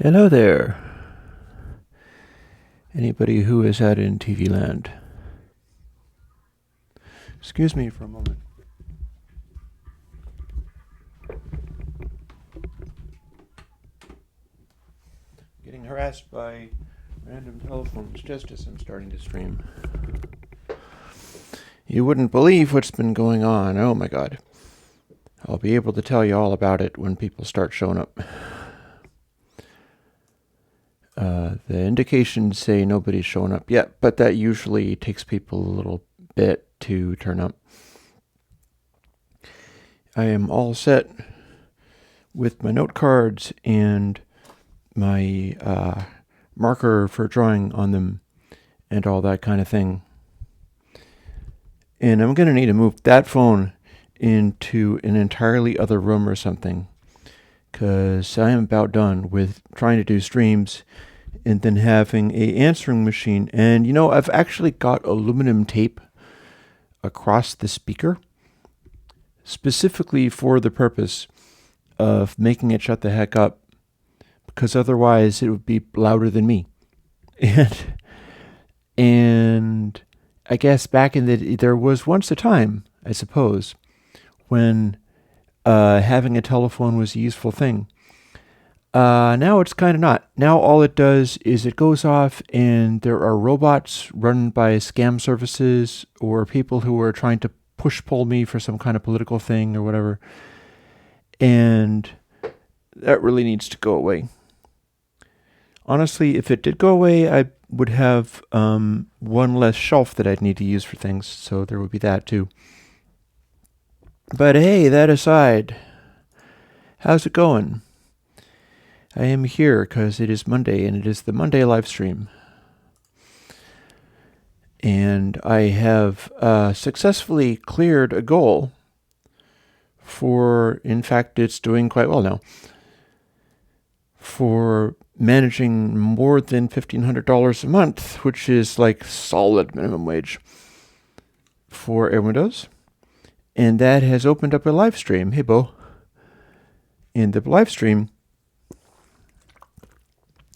Hello there. Anybody who is out in TV land? Excuse me for a moment. Getting harassed by random telephones just as I'm starting to stream. You wouldn't believe what's been going on. Oh my god. I'll be able to tell you all about it when people start showing up. The indications say nobody's showing up yet, but that usually takes people a little bit to turn up. I am all set with my note cards and my marker for drawing on them and all that kind of thing. And I'm going to need to move that phone into an entirely other room or something, because I am about done with trying to do streams and then having a answering machine. And you know, I've actually got aluminum tape across the speaker specifically for the purpose of making it shut the heck up, because otherwise it would be louder than me. And I guess back in there was once a time, I suppose, when having a telephone was a useful thing. Now it's kind of not. Now all it does is it goes off and there are robots run by scam services or people who are trying to pull me for some kind of political thing or whatever. And that really needs to go away. Honestly, if it did go away, I would have one less shelf that I'd need to use for things, so there would be that too. But hey, that aside, how's it going? I am here because it is Monday, and it is the Monday live stream. And I have successfully cleared a goal for, in fact, it's doing quite well now, for managing more than $1,500 a month, which is like solid minimum wage for Airwindows. And that has opened up a live stream. Hey, Bo. And the live stream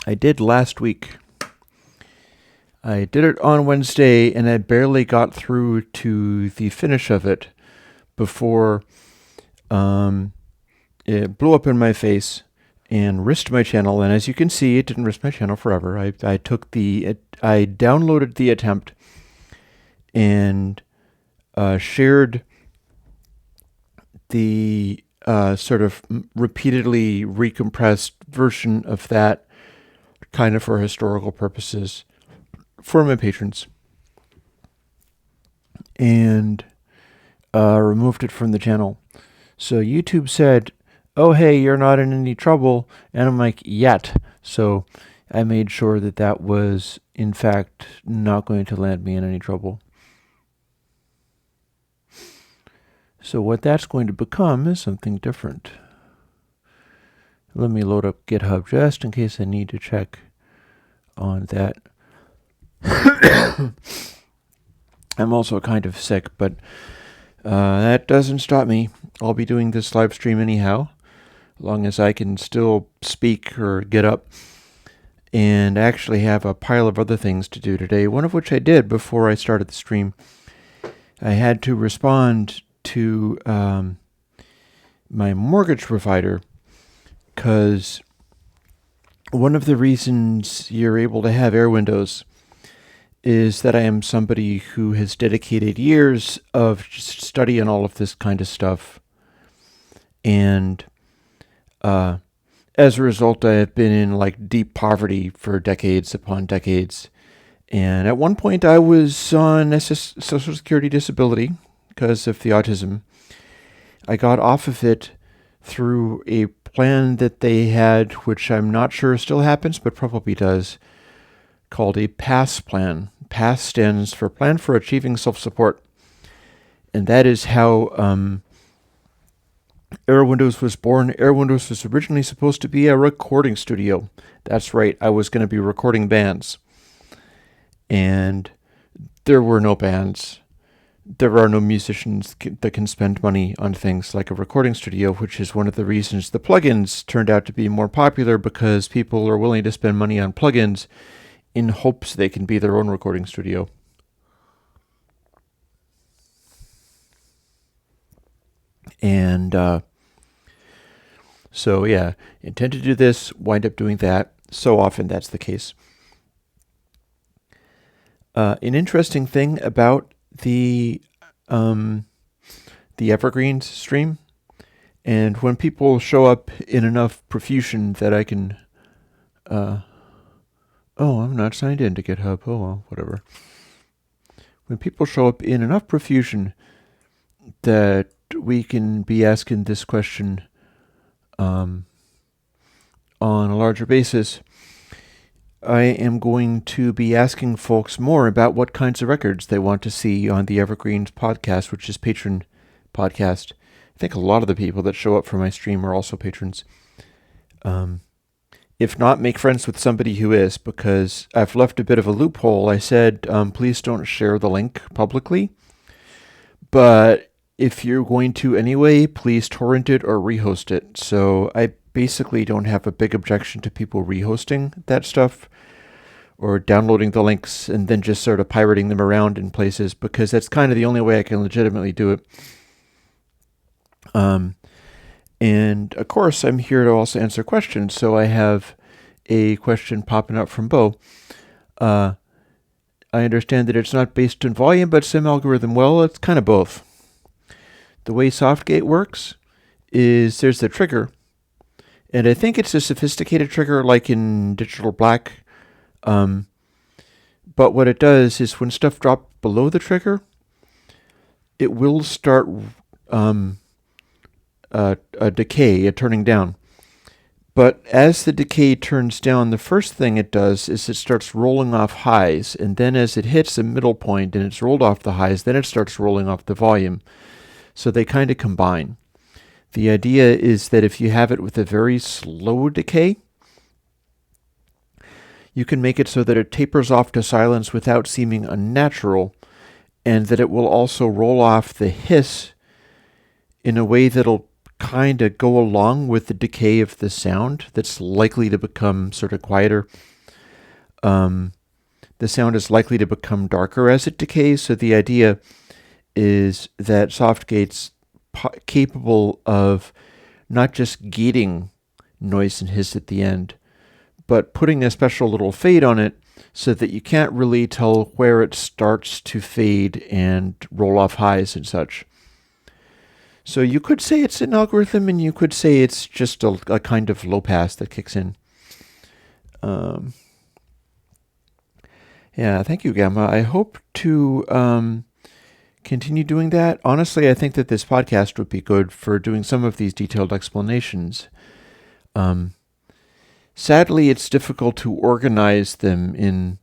I did last week. I did it on Wednesday, and I barely got through to the finish of it before it blew up in my face and risked my channel. And as you can see, it didn't risk my channel forever. I downloaded the attempt and shared the sort of repeatedly recompressed version of that, kind of for historical purposes, for my patrons, and removed it from the channel. So YouTube said, oh, hey, you're not in any trouble. And I'm like, yet. So I made sure that that was, in fact, not going to land me in any trouble. So what that's going to become is something different. Let me load up GitHub just in case I need to check on that. I'm also kind of sick, but that doesn't stop me. I'll be doing this live stream anyhow, as long as I can still speak or get up, and actually have a pile of other things to do today, one of which I did before I started the stream. I had to respond to my mortgage provider, because one of the reasons you're able to have Airwindows is that I am somebody who has dedicated years of study on all of this kind of stuff. And as a result, I have been in like deep poverty for decades upon decades. And at one point I was on Social Security disability because of the autism. I got off of it through a plan that they had, which I'm not sure still happens, but probably does, called a PASS plan. PASS stands for Plan for Achieving Self-Support. And that is how Airwindows was born. Airwindows was originally supposed to be a recording studio. That's right, I was going to be recording bands. And there were no bands. there are no musicians that can spend money on things like a recording studio, which is one of the reasons the plugins turned out to be more popular, because people are willing to spend money on plugins in hopes they can be their own recording studio. And so, yeah, intend to do this, wind up doing that. So often that's the case. An interesting thing about the Evergreens stream, and when people show up in enough profusion that I can... oh, I'm not signed in to GitHub. Oh, well, whatever. When people show up in enough profusion that we can be asking this question on a larger basis, I am going to be asking folks more about what kinds of records they want to see on the Evergreens podcast, which is patron podcast. I think a lot of the people that show up for my stream are also patrons. If not, make friends with somebody who is, because I've left a bit of a loophole. I said, please don't share the link publicly, but if you're going to anyway, please torrent it or rehost it. So I basically don't have a big objection to people rehosting that stuff or downloading the links and then just sort of pirating them around in places, because that's kind of the only way I can legitimately do it. And of course, I'm here to also answer questions. So I have a question popping up from Bo. I understand that it's not based on volume, but sim algorithm. Well, it's kind of both. The way Softgate works is there's the trigger, and I think it's a sophisticated trigger like in Digital Black. But what it does is when stuff drops below the trigger, it will start a decay, a turning down. But as the decay turns down, the first thing it does is it starts rolling off highs, and then as it hits a middle point and it's rolled off the highs, then it starts rolling off the volume. So they kind of combine. The idea is that if you have it with a very slow decay, you can make it so that it tapers off to silence without seeming unnatural, and that it will also roll off the hiss in a way that'll kind of go along with the decay of the sound that's likely to become sort of quieter. The sound is likely to become darker as it decays, so the idea is that Softgate's capable of not just gating noise and hiss at the end, but putting a special little fade on it so that you can't really tell where it starts to fade and roll off highs and such. So you could say it's an algorithm, and you could say it's just a kind of low pass that kicks in. Yeah, thank you, Gamma. I hope to continue doing that. Honestly, I think that this podcast would be good for doing some of these detailed explanations. Sadly, it's difficult to organize them in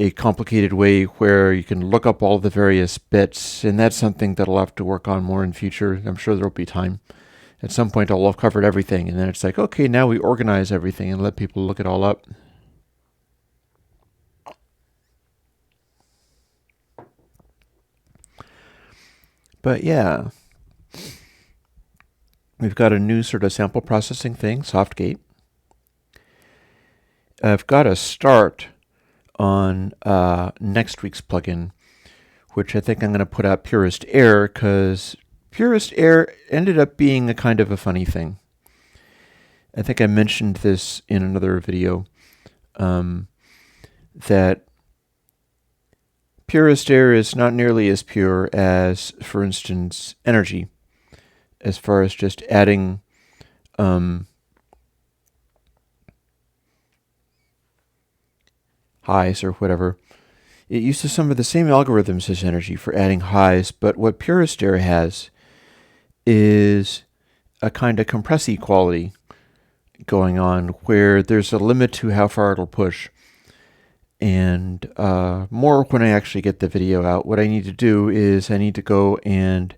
a complicated way where you can look up all the various bits, and that's something that I'll have to work on more in future. I'm sure there'll be time. At some point, I'll have covered everything, and then it's like, okay, now we organize everything and let people look it all up. But yeah, we've got a new sort of sample processing thing, Softgate. I've got a start on next week's plugin, which I think I'm going to put out Purest Air, because Purest Air ended up being a kind of a funny thing. I think I mentioned this in another video, that Purest Air is not nearly as pure as, for instance, Energy, as far as just adding highs or whatever. It uses some of the same algorithms as Energy for adding highs, but what Purest Air has is a kind of compressy quality going on where there's a limit to how far it'll push. And more when I actually get the video out. What I need to do is I need to go and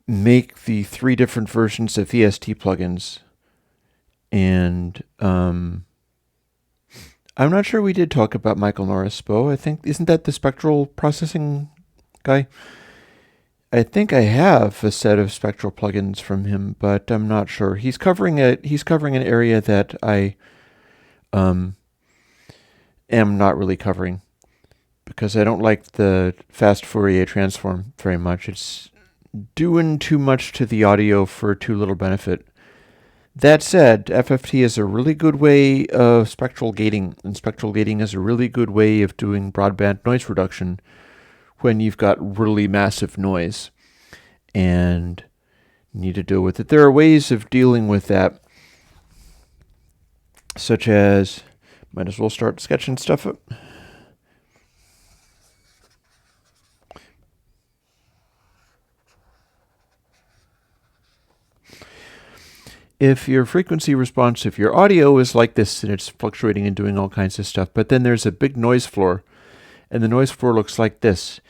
make the 3 different versions of VST plugins. And I'm not sure we did talk about Michael Norris, Bo. I think, isn't that the spectral processing guy? I think I have a set of spectral plugins from him, but I'm not sure. He's covering an area that I am not really covering because I don't like the fast Fourier transform very much. It's doing too much to the audio for too little benefit. That said, FFT is a really good way of spectral gating, and spectral gating is a really good way of doing broadband noise reduction when you've got really massive noise and need to deal with it. There are ways of dealing with that, such as, might as well start sketching stuff up. If your frequency response, if your audio is like this and it's fluctuating and doing all kinds of stuff, but then there's a big noise floor, and the noise floor looks like this,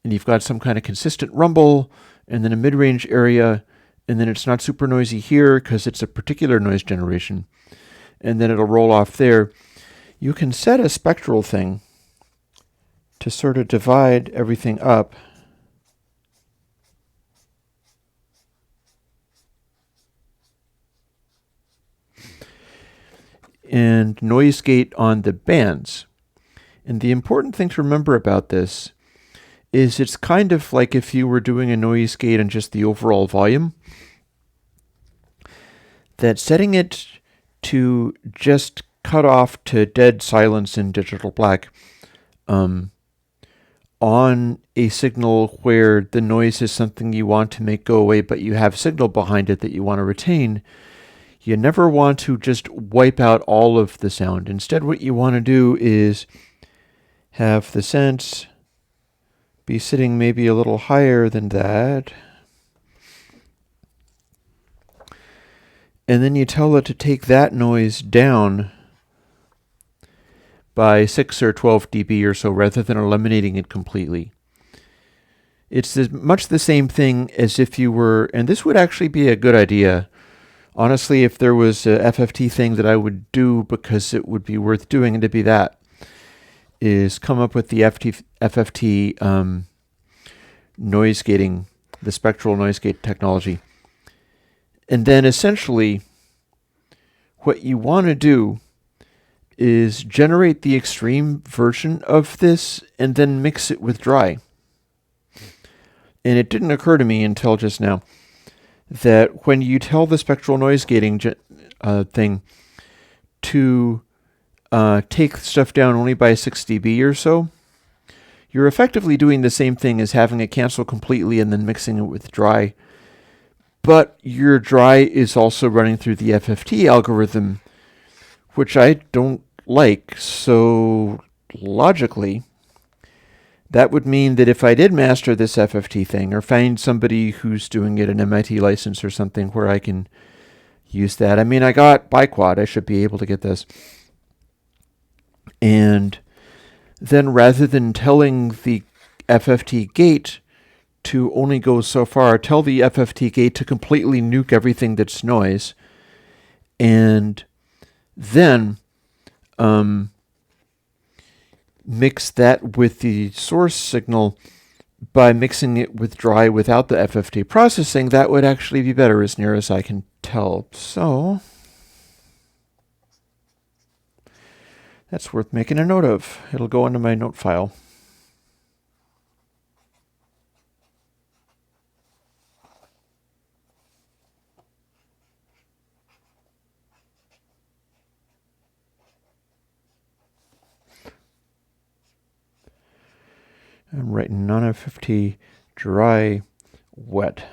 and you've got some kind of consistent rumble, and then a mid-range area, and then it's not super noisy here because it's a particular noise generation, and then it'll roll off there. You can set a spectral thing to sort of divide everything up. And noise gate on the bands. And the important thing to remember about this is it's kind of like if you were doing a noise gate on just the overall volume, that setting it to just cut off to dead silence in digital black on a signal where the noise is something you want to make go away, but you have signal behind it that you want to retain, you never want to just wipe out all of the sound. Instead, what you want to do is have the sense be sitting maybe a little higher than that. And then you tell it to take that noise down by 6 or 12 dB or so rather than eliminating it completely. It's much the same thing as if you were, and this would actually be a good idea. Honestly, if there was a FFT thing that I would do because it would be worth doing, and to be that, is come up with the FFT noise gating, the spectral noise gate technology. And then essentially, what you want to do is generate the extreme version of this and then mix it with dry. And it didn't occur to me until just now that when you tell the spectral noise gating thing to take stuff down only by 6 dB or so, you're effectively doing the same thing as having it cancel completely and then mixing it with dry. But your dry is also running through the FFT algorithm, which I don't like. So logically, that would mean that if I did master this FFT thing or find somebody who's doing it an MIT license or something where I can use that. I mean, I got biquad. I should be able to get this. And then rather than telling the FFT gate to only go so far, tell the FFT gate to completely nuke everything that's noise. And then mix that with the source signal by mixing it with dry without the FFT processing. That would actually be better as near as I can tell. So that's worth making a note of. It'll go into my note file. I'm writing non-FFT dry wet.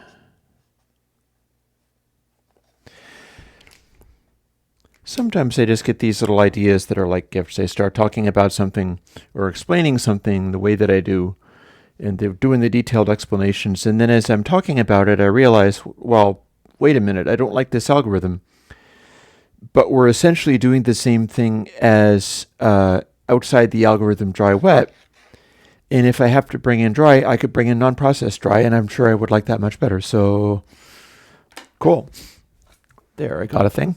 Sometimes I just get these little ideas that are like gifts. I start talking about something or explaining something the way that I do, and they're doing the detailed explanations. And then as I'm talking about it, I realize, well, wait a minute, I don't like this algorithm. But we're essentially doing the same thing as outside the algorithm dry wet. And if I have to bring in dry, I could bring in non-processed dry, and I'm sure I would like that much better. So, cool. There, I got a thing.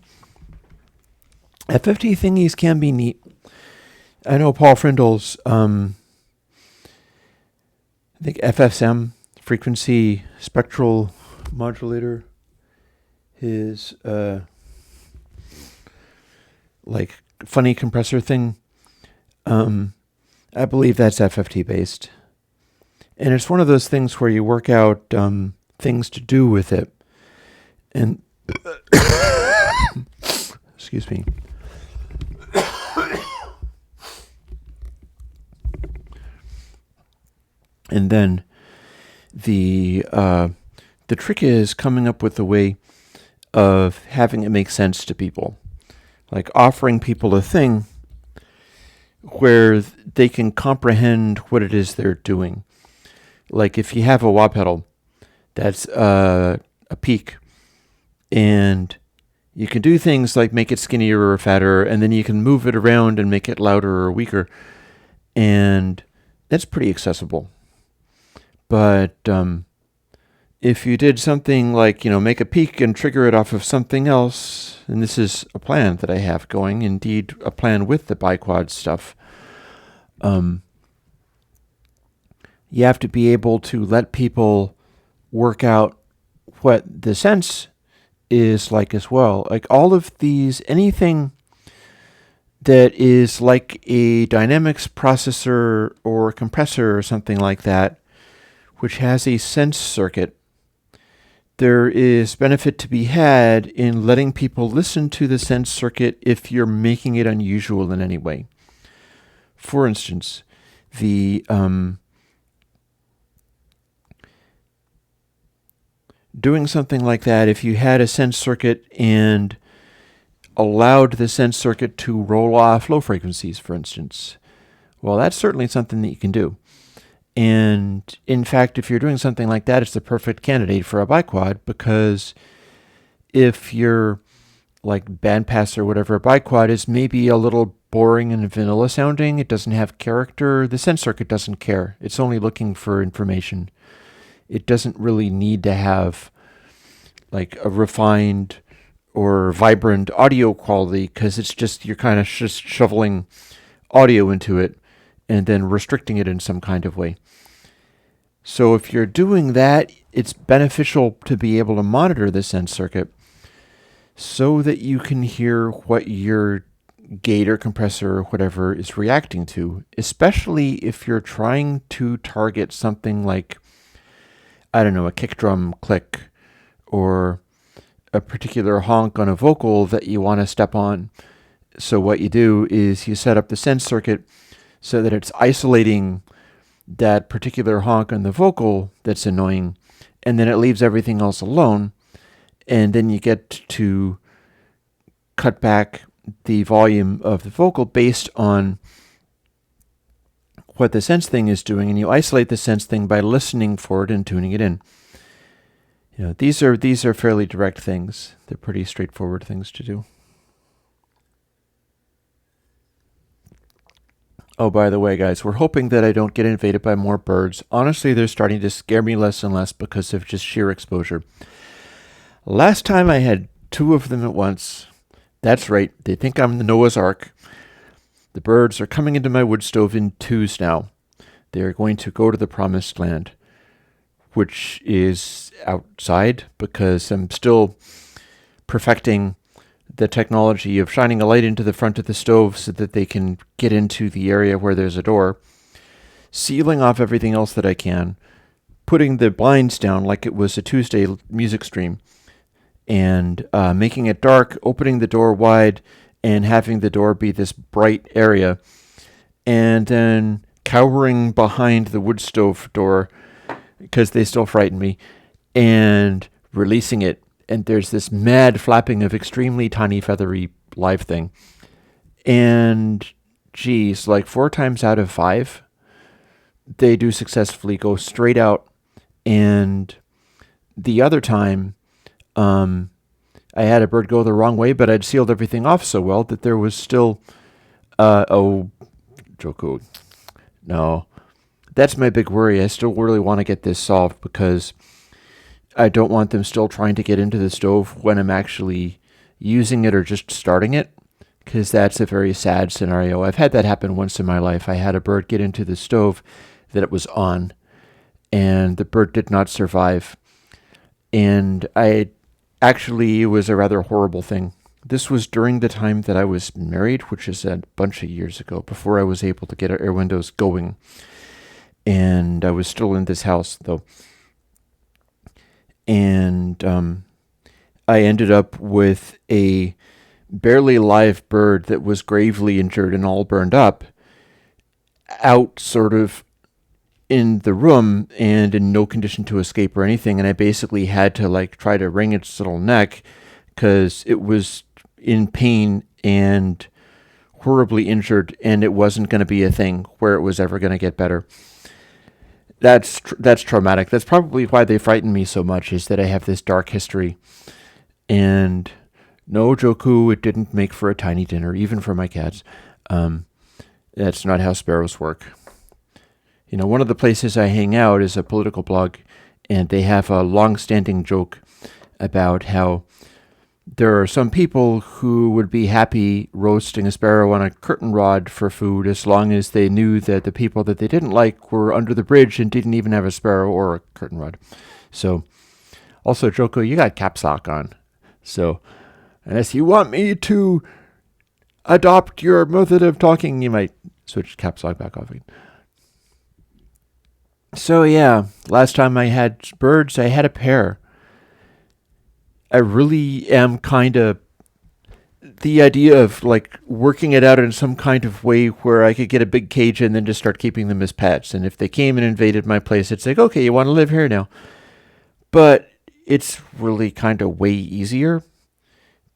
FFT thingies can be neat. I know Paul Frindle's, I think FSM frequency spectral modulator, his like funny compressor thing. I believe that's FFT based. And it's one of those things where you work out things to do with it. And excuse me. And then the trick is coming up with a way of having it make sense to people. Like offering people a thing where they can comprehend what it is they're doing. Like if you have a wah pedal that's a peak, and you can do things like make it skinnier or fatter, and then you can move it around and make it louder or weaker, and that's pretty accessible. But if you did something like, make a peak and trigger it off of something else, and this is a plan that I have going, indeed a plan with the biquad stuff, you have to be able to let people work out what the sense is like as well. Like all of these, anything that is like a dynamics processor or a compressor or something like that, which has a sense circuit, there is benefit to be had in letting people listen to the sense circuit if you're making it unusual in any way. For instance, the doing something like that, if you had a sense circuit and allowed the sense circuit to roll off low frequencies, for instance, well, that's certainly something that you can do. And in fact, if you're doing something like that, it's the perfect candidate for a biquad, because if you're like bandpass or whatever, a biquad is maybe a little boring and vanilla sounding. It doesn't have character. The sense circuit doesn't care. It's only looking for information. It doesn't really need to have like a refined or vibrant audio quality, because it's just, you're kind of just shoveling audio into it and then restricting it in some kind of way. So if you're doing that, it's beneficial to be able to monitor the sense circuit so that you can hear what your gate or compressor or whatever is reacting to, especially if you're trying to target something like, I don't know, a kick drum click or a particular honk on a vocal that you want to step on. So what you do is you set up the sense circuit so that it's isolating that particular honk on the vocal that's annoying, and then it leaves everything else alone, and then you get to cut back the volume of the vocal based on what the sense thing is doing, and you isolate the sense thing by listening for it and tuning it in. These are fairly direct things. They're pretty straightforward things to do. Oh, by the way, guys, we're hoping that I don't get invaded by more birds. Honestly, they're starting to scare me less and less because of just sheer exposure. Last time I had 2 of them at once. That's right, they think I'm the Noah's Ark. The birds are coming into my wood stove in 2s now. They are going to go to the promised land, which is outside, because I'm still perfecting the technology of shining a light into the front of the stove so that they can get into the area where there's a door, sealing off everything else that I can, putting the blinds down like it was a Tuesday music stream, and making it dark, opening the door wide, and having the door be this bright area, and then cowering behind the wood stove door because they still frighten me, and releasing it. And there's this mad flapping of extremely tiny feathery live thing. And geez, like 4 times out of 5, they do successfully go straight out. And the other time, I had a bird go the wrong way, but I'd sealed everything off so well that there was still, Joku. No, that's my big worry. I still really want to get this solved, because I don't want them still trying to get into the stove when I'm actually using it or just starting it, because that's a very sad scenario. I've had that happen once in my life. I had a bird get into the stove that it was on, and the bird did not survive. And it was a rather horrible thing. This was during the time that I was married, which is a bunch of years ago, before I was able to get Airwindows going. And I was still in this house, though. And I ended up with a barely live bird that was gravely injured and all burned up out sort of in the room and in no condition to escape or anything. And I basically had to try to wring its little neck because it was in pain and horribly injured, and it wasn't going to be a thing where it was ever going to get better. That's traumatic. That's probably why they frighten me so much, is that I have this dark history. And no, Joku, it didn't make for a tiny dinner, even for my cats. That's not how sparrows work. One of the places I hang out is a political blog, and they have a long-standing joke about how there are some people who would be happy roasting a sparrow on a curtain rod for food as long as they knew that the people that they didn't like were under the bridge and didn't even have a sparrow or a curtain rod. So, also, Joko, you got caps lock on. So, unless you want me to adopt your method of talking, you might switch caps lock back off again. So, yeah, last time I had birds, I had a pair. I really am kind of the idea of working it out in some kind of way where I could get a big cage and then just start keeping them as pets. And if they came and invaded my place, it's okay, you want to live here now. But it's really kind of way easier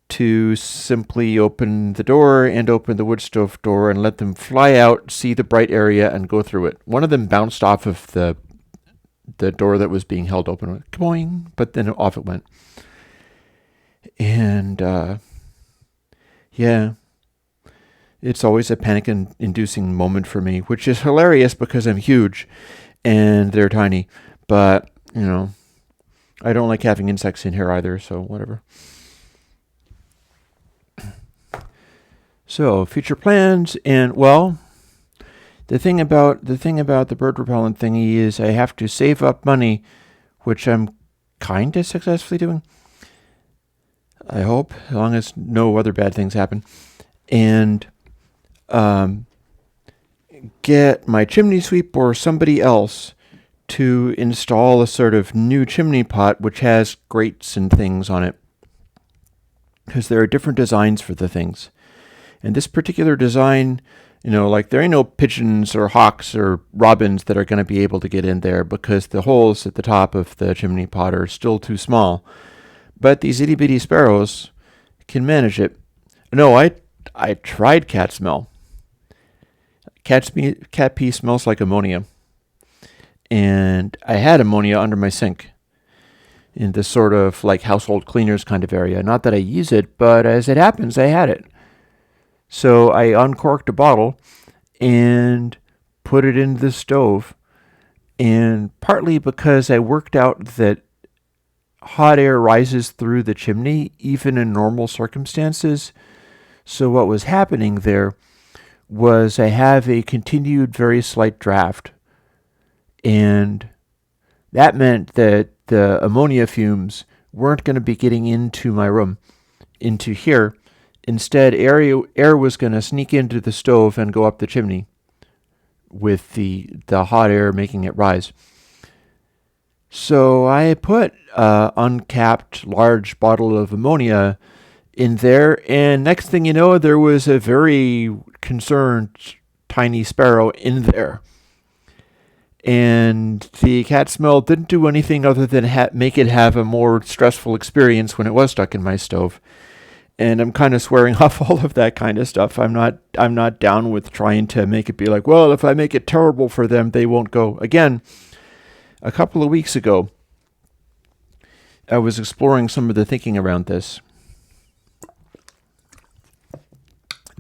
to simply open the door and open the wood stove door and let them fly out, see the bright area, and go through it. One of them bounced off of the door that was being held open, boing, but then off it went. And, yeah, it's always a panic-inducing moment for me, which is hilarious because I'm huge and they're tiny. But, I don't like having insects in here either, so whatever. So, future plans, and, well, the thing about the bird repellent thingy is I have to save up money, which I'm kind of successfully doing. I hope, as long as no other bad things happen, and get my chimney sweep or somebody else to install a sort of new chimney pot which has grates and things on it, because there are different designs for the things. And this particular design, there ain't no pigeons or hawks or robins that are going to be able to get in there because the holes at the top of the chimney pot are still too small. But these itty-bitty sparrows can manage it. No, I tried cat smell. Cat pee smells like ammonia. And I had ammonia under my sink in this sort of household cleaners kind of area. Not that I use it, but as it happens, I had it. So I uncorked a bottle and put it in the stove. And partly because I worked out that hot air rises through the chimney, even in normal circumstances. So what was happening there was I have a continued very slight draft. And that meant that the ammonia fumes weren't going to be getting into my room, into here. Instead, air was going to sneak into the stove and go up the chimney with the hot air making it rise. So I put an uncapped large bottle of ammonia in there, and next thing you know, there was a very concerned tiny sparrow in there. And the cat smell didn't do anything other than make it have a more stressful experience when it was stuck in my stove. And I'm kind of swearing off all of that kind of stuff. I'm not down with trying to make it be well, if I make it terrible for them, they won't go. Again, a couple of weeks ago, I was exploring some of the thinking around this.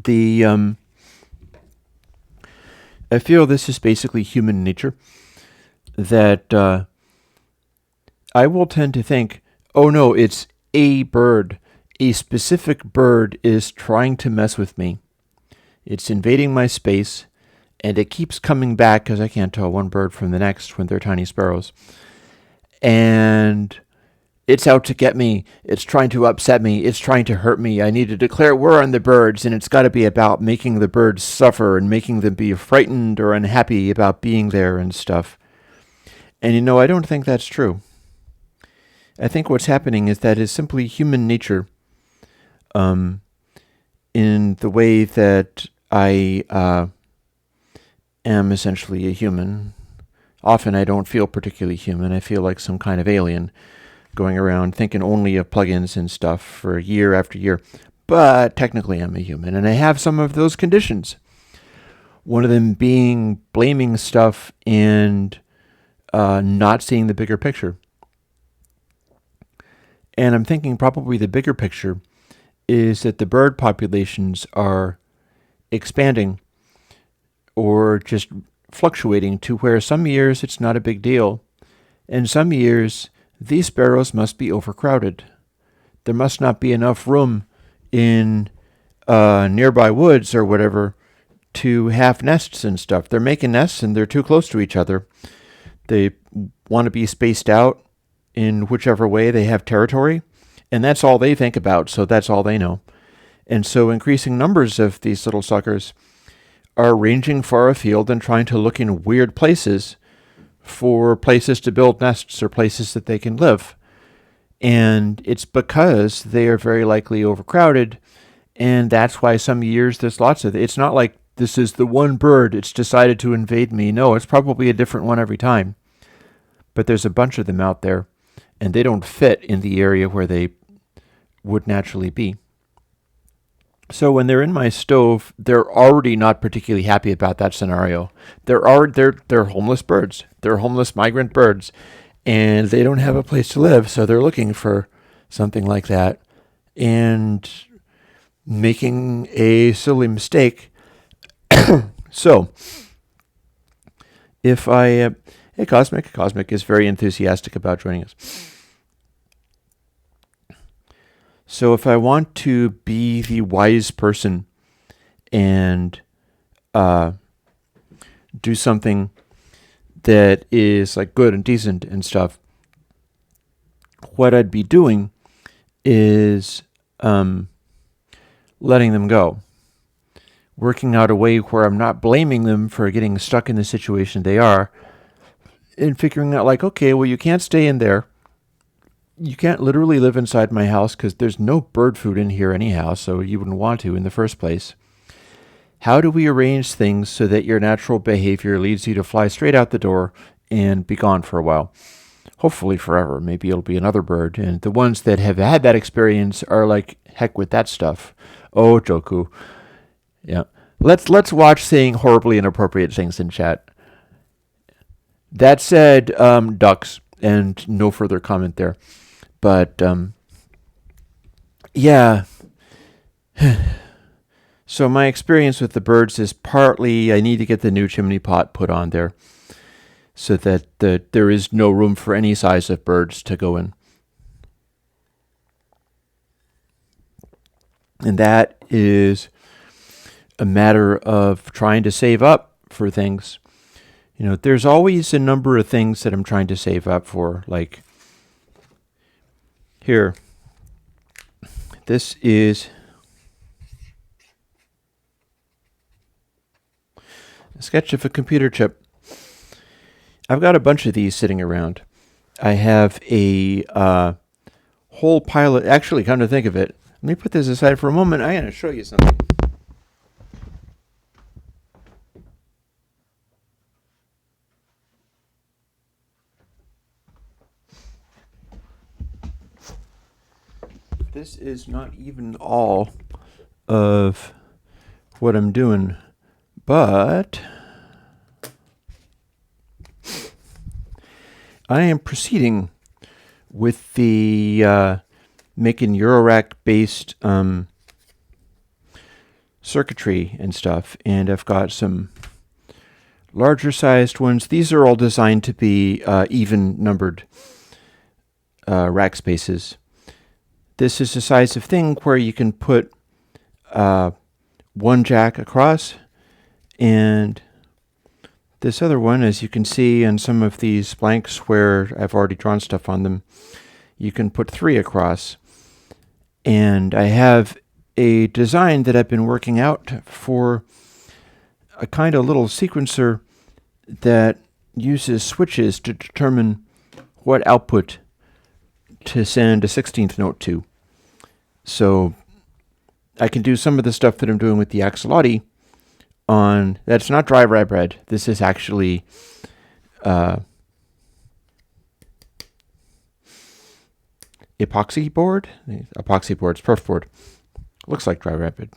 I feel this is basically human nature, that I will tend to think, oh no, it's a bird. A specific bird is trying to mess with me. It's invading my space, and it keeps coming back because I can't tell one bird from the next when they're tiny sparrows. And it's out to get me. It's trying to upset me. It's trying to hurt me. I need to declare war on the birds, and it's got to be about making the birds suffer and making them be frightened or unhappy about being there and stuff. And I don't think that's true. I think what's happening is that is simply human nature, in the way that I am essentially a human. Often I don't feel particularly human. I feel like some kind of alien going around thinking only of plugins and stuff for year after year. But technically I'm a human, and I have some of those conditions. One of them being blaming stuff and not seeing the bigger picture. And I'm thinking probably the bigger picture is that the bird populations are expanding or just fluctuating to where some years it's not a big deal, and some years these sparrows must be overcrowded. There must not be enough room in nearby woods or whatever to have nests and stuff. They're making nests and they're too close to each other. They want to be spaced out in whichever way they have territory, and that's all they think about, so that's all they know. And so increasing numbers of these little suckers are ranging far afield and trying to look in weird places for places to build nests or places that they can live. And it's because they are very likely overcrowded, and that's why some years there's lots of it. It's not like this is the one bird, it's decided to invade me. No, it's probably a different one every time. But there's a bunch of them out there, and they don't fit in the area where they would naturally be. So when they're in my stove, they're already not particularly happy about that scenario. They're homeless birds. They're homeless migrant birds, and they don't have a place to live, so they're looking for something like that and making a silly mistake. So if I hey, Cosmic is very enthusiastic about joining us. So if I want to be the wise person and do something that is like good and decent and stuff, what I'd be doing is letting them go. Working out a way where I'm not blaming them for getting stuck in the situation they are, and figuring out like, okay, well, you can't stay in there. You can't literally live inside my house because there's no bird food in here anyhow, so you wouldn't want to in the first place. How do we arrange things so that your natural behavior leads you to fly straight out the door and be gone for a while? Hopefully forever. Maybe it'll be another bird. And the ones that have had that experience are like, heck with that stuff. Oh, Joku. Yeah. Let's watch saying horribly inappropriate things in chat. That said, ducks, and no further comment there. But, yeah. So my experience with the birds is partly I need to get the new chimney pot put on there so that there is no room for any size of birds to go in. And that is a matter of trying to save up for things. There's always a number of things that I'm trying to save up for, like here. This is a sketch of a computer chip. I've got a bunch of these sitting around. I have a whole pile of, actually, come to think of it, let me put this aside for a moment. I'm going to show you something. This is not even all of what I'm doing, but I am proceeding with the making Eurorack-based circuitry and stuff, and I've got some larger-sized ones. These are all designed to be even-numbered rack spaces. This is the size of thing where you can put one jack across and this other one, as you can see in some of these blanks where I've already drawn stuff on them, you can put 3 across. And I have a design that I've been working out for a kind of little sequencer that uses switches to determine what output to send a 16th note to. So I can do some of the stuff that I'm doing with the axolotl on, that's not dry rye bread. This is actually epoxy board. Epoxy board, it's perf board. Looks like dry rye bread.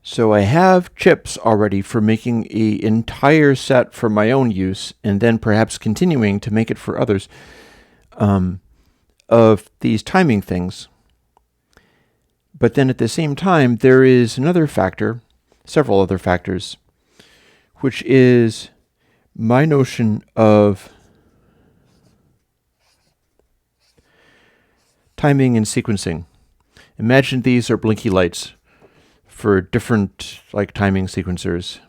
So I have chips already for making an entire set for my own use, and then perhaps continuing to make it for others, of these timing things. But then at the same time, there is another factor, several other factors, which is my notion of timing and sequencing. Imagine these are blinky lights for different timing sequencers.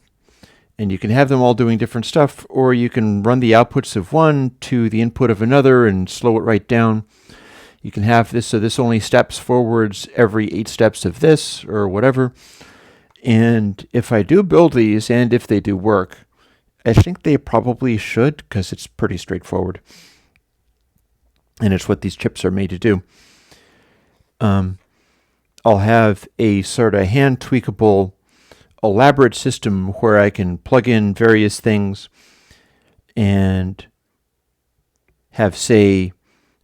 And you can have them all doing different stuff, or you can run the outputs of one to the input of another and slow it right down. You can have this so this only steps forwards every 8 steps of this, or whatever. And if I do build these, and if they do work, I think they probably should, because it's pretty straightforward. And it's what these chips are made to do. I'll have a sort of hand-tweakable, elaborate system where I can plug in various things and have, say,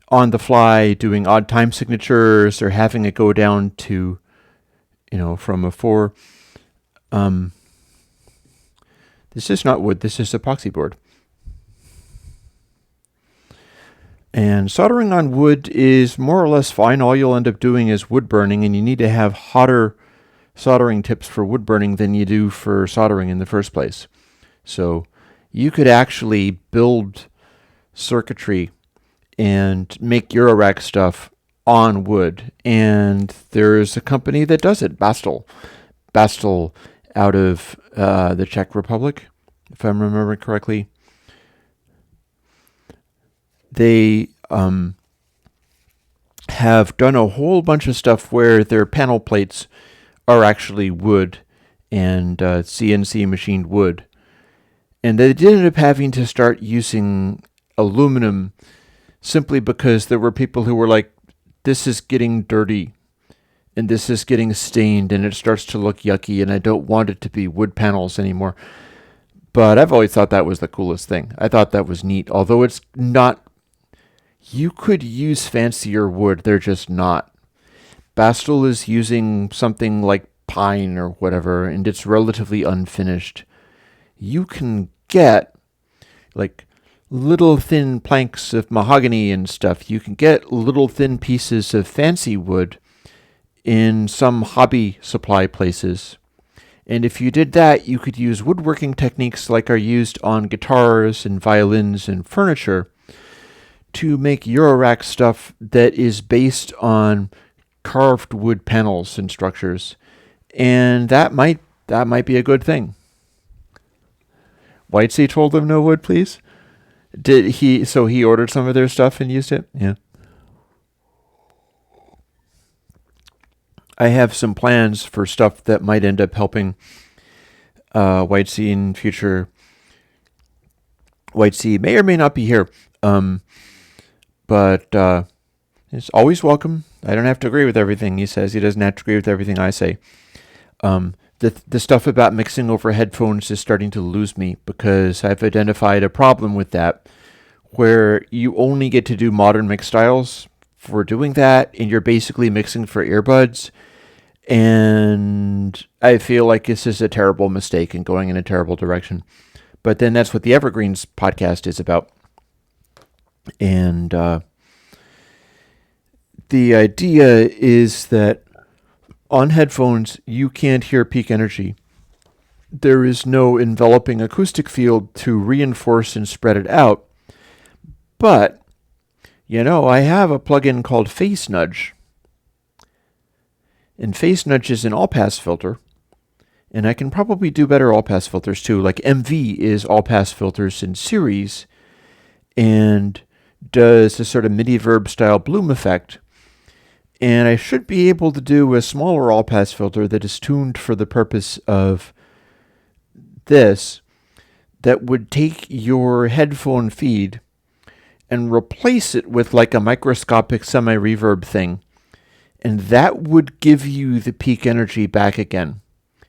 on the fly doing odd time signatures, or having it go down to, from a 4. This is not wood, this is epoxy board. And soldering on wood is more or less fine. All you'll end up doing is wood burning, and you need to have hotter soldering tips for wood burning than you do for soldering in the first place. So you could actually build circuitry and make Eurorack stuff on wood. And there's a company that does it, Bastel. Bastel out of the Czech Republic, if I'm remembering correctly. They have done a whole bunch of stuff where their panel plates are actually wood and CNC machined wood. And they did end up having to start using aluminum simply because there were people who were like, this is getting dirty and this is getting stained and it starts to look yucky and I don't want it to be wood panels anymore. But I've always thought that was the coolest thing. I thought that was neat, although it's not. You could use fancier wood, they're just not. Bastel is using something like pine or whatever, and it's relatively unfinished. You can get little thin planks of mahogany and stuff. You can get little thin pieces of fancy wood in some hobby supply places. And if you did that, you could use woodworking techniques like are used on guitars and violins and furniture to make Eurorack stuff that is based on carved wood panels and structures. And that might be a good thing. Whitesea told them no wood, please? Did he? So he ordered some of their stuff and used it? Yeah. I have some plans for stuff that might end up helping Whitesea in future. Whitesea may or may not be here. But it's always welcome. I don't have to agree with everything he says. He doesn't have to agree with everything I say. The stuff about mixing over headphones is starting to lose me because I've identified a problem with that where you only get to do modern mix styles for doing that, and you're basically mixing for earbuds. And I feel like this is a terrible mistake and going in a terrible direction. But then that's what the Evergreens podcast is about. And the idea is that on headphones, you can't hear peak energy. There is no enveloping acoustic field to reinforce and spread it out. But, I have a plugin called Face Nudge. And Face Nudge is an all-pass filter. And I can probably do better all-pass filters too. Like MV is all-pass filters in series and does a sort of MIDI verb style bloom effect. And I should be able to do a smaller all-pass filter that is tuned for the purpose of this, that would take your headphone feed and replace it with like a microscopic semi-reverb thing. And that would give you the peak energy back again.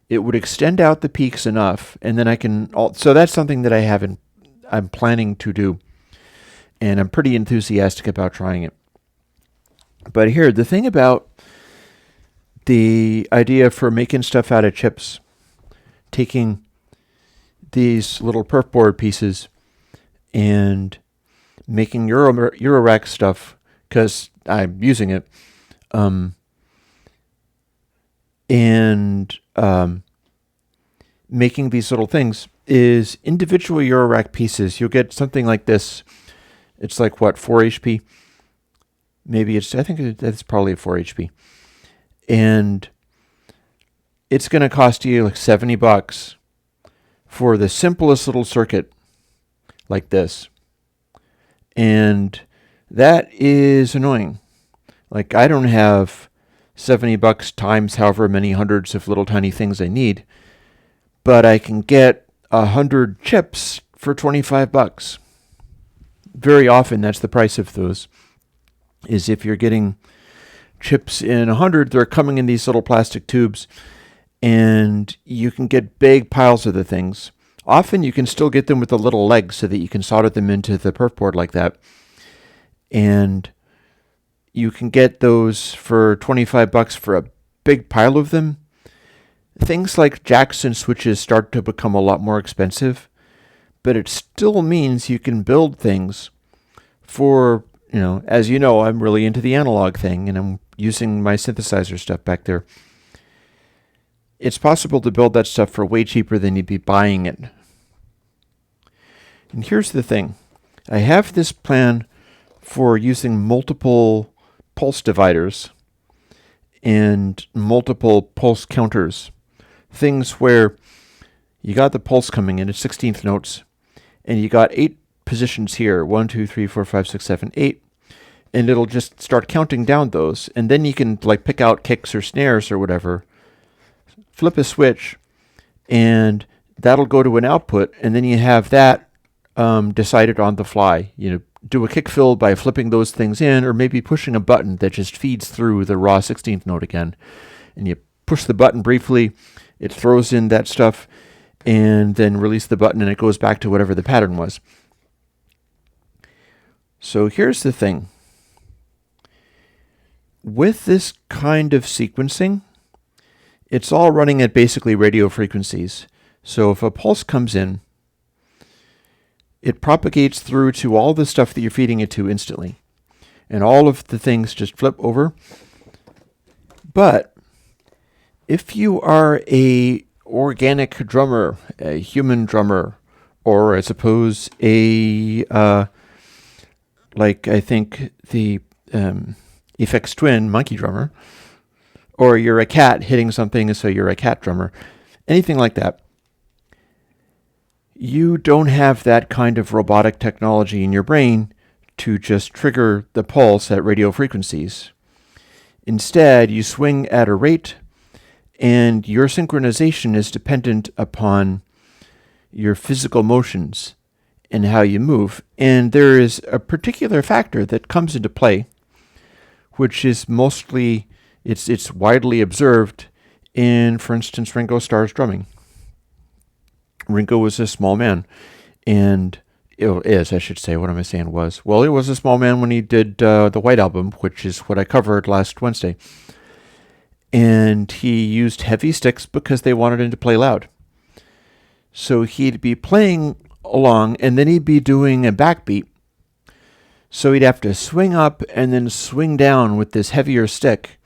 It would extend out the peaks enough, and then I can... So that's something that I'm planning to do. And I'm pretty enthusiastic about trying it. But here, the thing about the idea for making stuff out of chips, taking these little perf board pieces and making Eurorack stuff, because I'm using it, making these little things is individual Eurorack pieces. You'll get something like this. It's like, what, 4 HP? Maybe I think that's probably a 4 HP. And it's going to cost you like $70 for the simplest little circuit like this. And that is annoying. Like, I don't have $70 times however many hundreds of little tiny things I need, but I can get 100 chips for $25. Very often that's the price of those. Is if you're getting chips in 100, they're coming in these little plastic tubes, and you can get big piles of the things. Often you can still get them with the little legs so that you can solder them into the perf board like that. And you can get those for $25 for a big pile of them. Things like jacks and switches start to become a lot more expensive, but it still means you can build things for, as you know, I'm really into the analog thing, and I'm using my synthesizer stuff back there. It's possible to build that stuff for way cheaper than you'd be buying it. And here's the thing. I have this plan for using multiple pulse dividers and multiple pulse counters. Things where you got the pulse coming in at 16th notes, and you got 8 positions here, 1, 2, 3, 4, 5, 6, 7, 8, and it'll just start counting down those, and then you can like pick out kicks or snares or whatever, flip a switch, and that'll go to an output, and then you have that decided on the fly. Do a kick fill by flipping those things in, or maybe pushing a button that just feeds through the raw 16th note again, and you push the button briefly, it throws in that stuff, and then release the button, and it goes back to whatever the pattern was. So here's the thing. With this kind of sequencing, it's all running at basically radio frequencies. So if a pulse comes in, it propagates through to all the stuff that you're feeding it to instantly. And all of the things just flip over. But if you are a organic drummer, a human drummer, or I suppose like I think the Effects Twin monkey drummer, or you're a cat hitting something, so you're a cat drummer, anything like that, you don't have that kind of robotic technology in your brain to just trigger the pulse at radio frequencies. Instead, you swing at a rate, and your synchronization is dependent upon your physical motions and how you move. And there is a particular factor that comes into play, which is mostly, it's widely observed in, for instance, Ringo Starr's drumming. Ringo was a small man, and is, I should say, what am I saying was? Well, he was a small man when he did the White Album, which is what I covered last Wednesday. And he used heavy sticks because they wanted him to play loud. So he'd be playing along, and then he'd be doing a backbeat. So he'd have to swing up and then swing down with this heavier stick.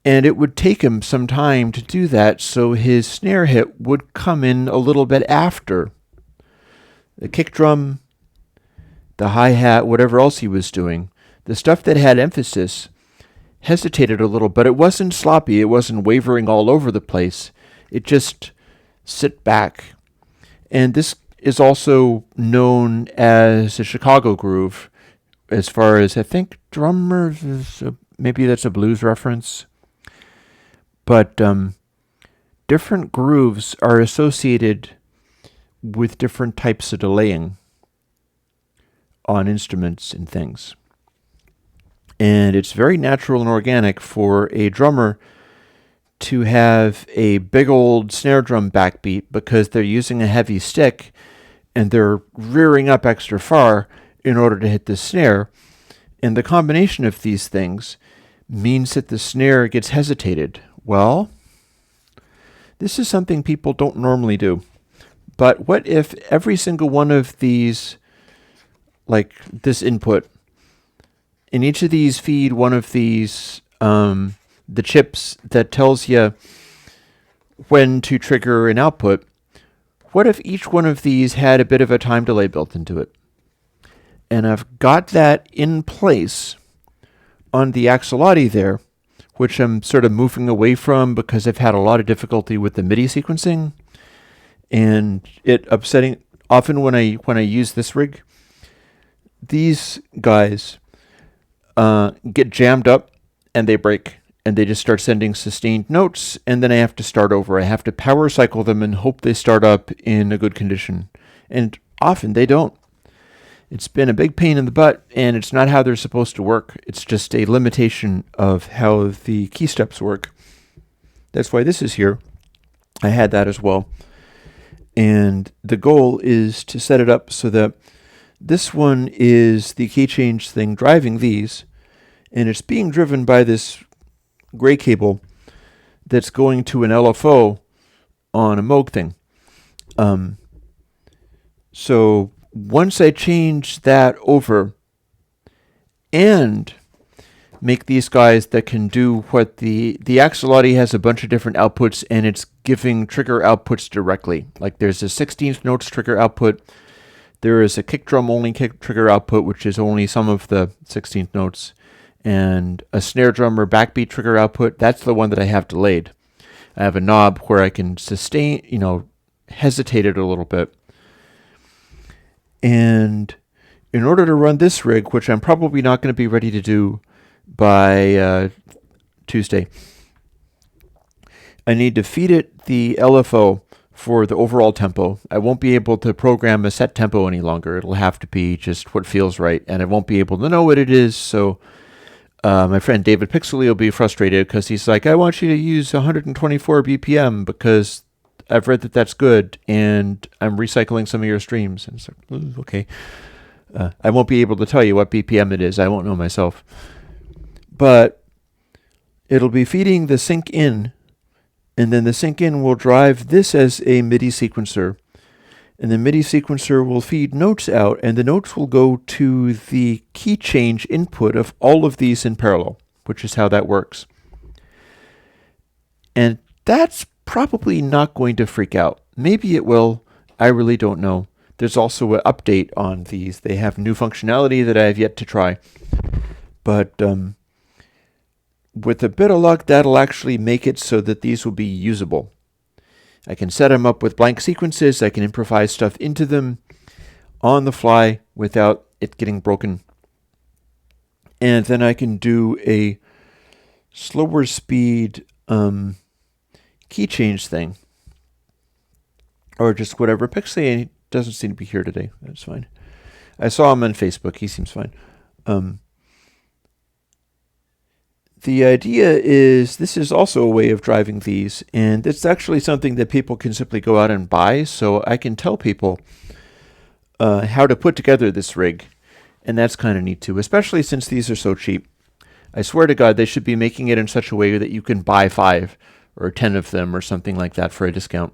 And it would take him some time to do that, so his snare hit would come in a little bit after the kick drum, the hi-hat, whatever else he was doing. The stuff that had emphasis hesitated a little, but it wasn't sloppy. It wasn't wavering all over the place. It just sit back. And this is also known as a Chicago groove, as far as I think drummers maybe that's a blues reference. But different grooves are associated with different types of delaying on instruments and things. And it's very natural and organic for a drummer to have a big old snare drum backbeat because they're using a heavy stick and they're rearing up extra far in order to hit the snare. And the combination of these things means that the snare gets hesitated. Well, this is something people don't normally do. But what if every single one of these, like this input, in each of these feed one of these, the chips that tells you when to trigger an output? What if each one of these had a bit of a time delay built into it? And I've got that in place on the Axolotl there, which I'm sort of moving away from because I've had a lot of difficulty with the MIDI sequencing and it upsetting. Often when I use this rig, these guys get jammed up and they break and they just start sending sustained notes, and then I have to start over. I have to power cycle them and hope they start up in a good condition. And often they don't. It's been a big pain in the butt, and it's not how they're supposed to work. It's just a limitation of how the key steps work. That's why this is here. I had that as well. And the goal is to set it up so that this one is the key change thing driving these, and it's being driven by this gray cable that's going to an LFO on a Moog thing. So once I change that over and make these guys that can do what the Axolotl has a bunch of different outputs, and it's giving trigger outputs directly. Like there's a 16th notes trigger output. There is a kick drum only kick trigger output, which is only some of the 16th notes, and a snare drum or backbeat trigger output. That's the one that I have delayed. I have a knob where I can sustain, hesitate it a little bit. And in order to run this rig, which I'm probably not going to be ready to do by Tuesday, I need to feed it the LFO for the overall tempo. I won't be able to program a set tempo any longer. It'll have to be just what feels right, and I won't be able to know what it is. So my friend David Pixley will be frustrated because he's like, I want you to use 124 BPM because I've read that that's good, and I'm recycling some of your streams. And it's like, okay. I won't be able to tell you what BPM it is. I won't know myself. But it'll be feeding the sync in, and then the sync in will drive this as a MIDI sequencer. And the MIDI sequencer will feed notes out, and the notes will go to the key change input of all of these in parallel, which is how that works. And that's probably not going to freak out. Maybe it will. I really don't know. There's also an update on these. They have new functionality that I have yet to try. But with a bit of luck, that'll actually make it so that these will be usable. I can set them up with blank sequences. I can improvise stuff into them on the fly without it getting broken. And then I can do a slower speed key change thing. Or just whatever. Pixley doesn't seem to be here today. That's fine. I saw him on Facebook. He seems fine. The idea is this is also a way of driving these, and it's actually something that people can simply go out and buy, so I can tell people how to put together this rig, and that's kind of neat too, especially since these are so cheap. I swear to God, they should be making it in such a way that you can buy 5 or 10 of them or something like that for a discount.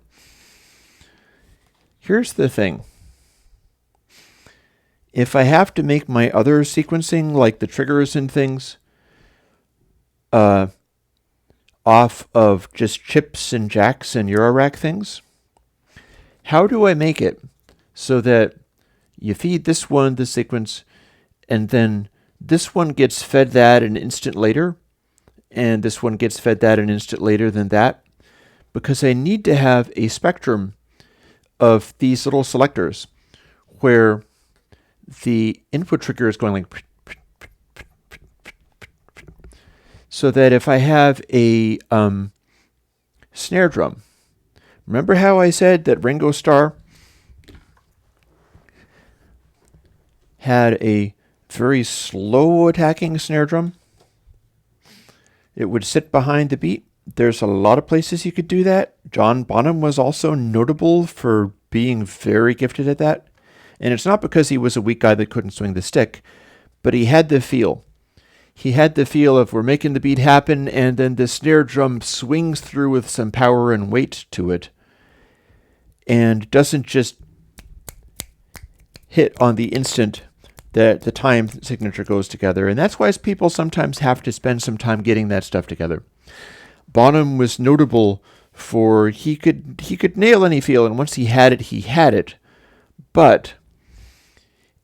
Here's the thing. If I have to make my other sequencing, like the triggers and things, off of just chips and jacks and Eurorack things, how do I make it so that you feed this one the sequence, and then this one gets fed that an instant later, and this one gets fed that an instant later than that, because I need to have a spectrum of these little selectors where the input trigger is going like, so that if I have a snare drum, remember how I said that Ringo Starr had a very slow attacking snare drum? It would sit behind the beat. There's a lot of places you could do that. John Bonham was also notable for being very gifted at that. And it's not because he was a weak guy that couldn't swing the stick, but he had the feel. He had the feel of, we're making the beat happen, and then the snare drum swings through with some power and weight to it, and doesn't just hit on the instant that the time signature goes together. And that's why people sometimes have to spend some time getting that stuff together. Bonham was notable for he could nail any feel, and once he had it, he had it. But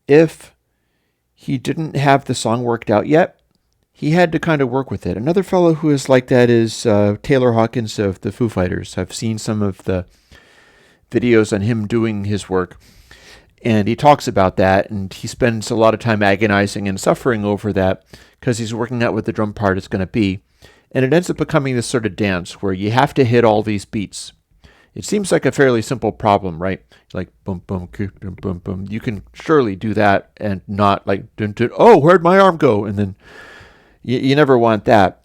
if he didn't have the song worked out yet, he had to kind of work with it. Another fellow who is like that is Taylor Hawkins of the Foo Fighters. I've seen some of the videos on him doing his work, and he talks about that, and he spends a lot of time agonizing and suffering over that because he's working out what the drum part is going to be. And it ends up becoming this sort of dance where you have to hit all these beats. It seems like a fairly simple problem, right? Like boom, boom, boom, boom, boom. You can surely do that and not like, dun, dun, oh, where'd my arm go? And then you never want that.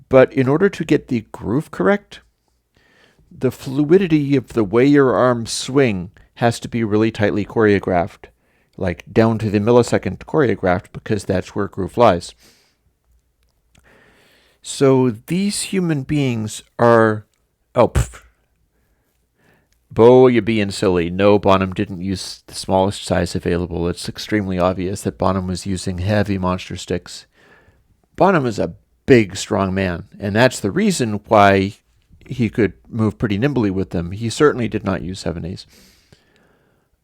But in order to get the groove correct, the fluidity of the way your arms swing has to be really tightly choreographed, like down to the millisecond choreographed, because that's where groove lies. So these human beings are... Bo, you're being silly. No, Bonham didn't use the smallest size available. It's extremely obvious that Bonham was using heavy monster sticks. Bonham is a big, strong man, and that's the reason why he could move pretty nimbly with them. He certainly did not use 7/8.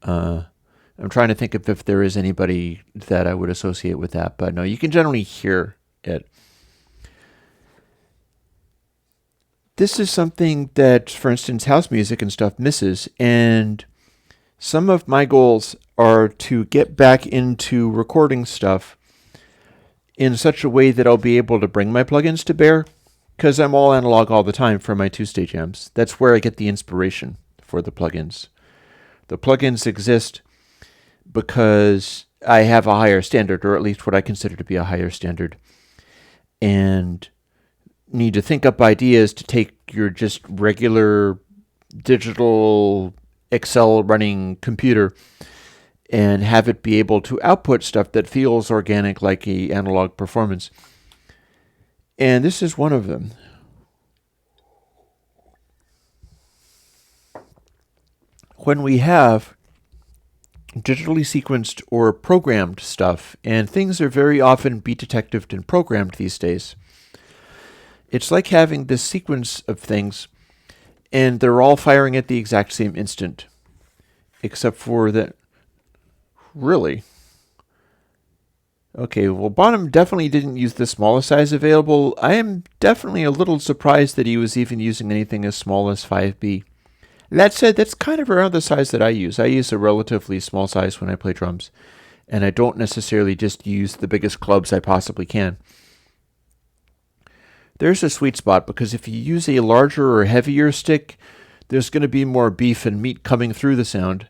I'm trying to think if there is anybody that I would associate with that, but no, you can generally hear it. This is something that, for instance, house music and stuff misses, and some of my goals are to get back into recording stuff in such a way that I'll be able to bring my plugins to bear, because I'm all analog all the time for my two-stage amps. That's where I get the inspiration for the plugins. The plugins exist because I have a higher standard, or at least what I consider to be a higher standard, and need to think up ideas to take your just regular digital Excel running computer and have it be able to output stuff that feels organic like a analog performance. And this is one of them. When we have digitally sequenced or programmed stuff, and things are very often beat detectived and programmed these days, it's like having this sequence of things, and they're all firing at the exact same instant. Except for that... Really? Okay, well, Bonham definitely didn't use the smallest size available. I am definitely a little surprised that he was even using anything as small as 5B. That said, that's kind of around the size that I use. I use a relatively small size when I play drums, and I don't necessarily just use the biggest clubs I possibly can. There's a sweet spot, because if you use a larger or heavier stick, there's going to be more beef and meat coming through the sound,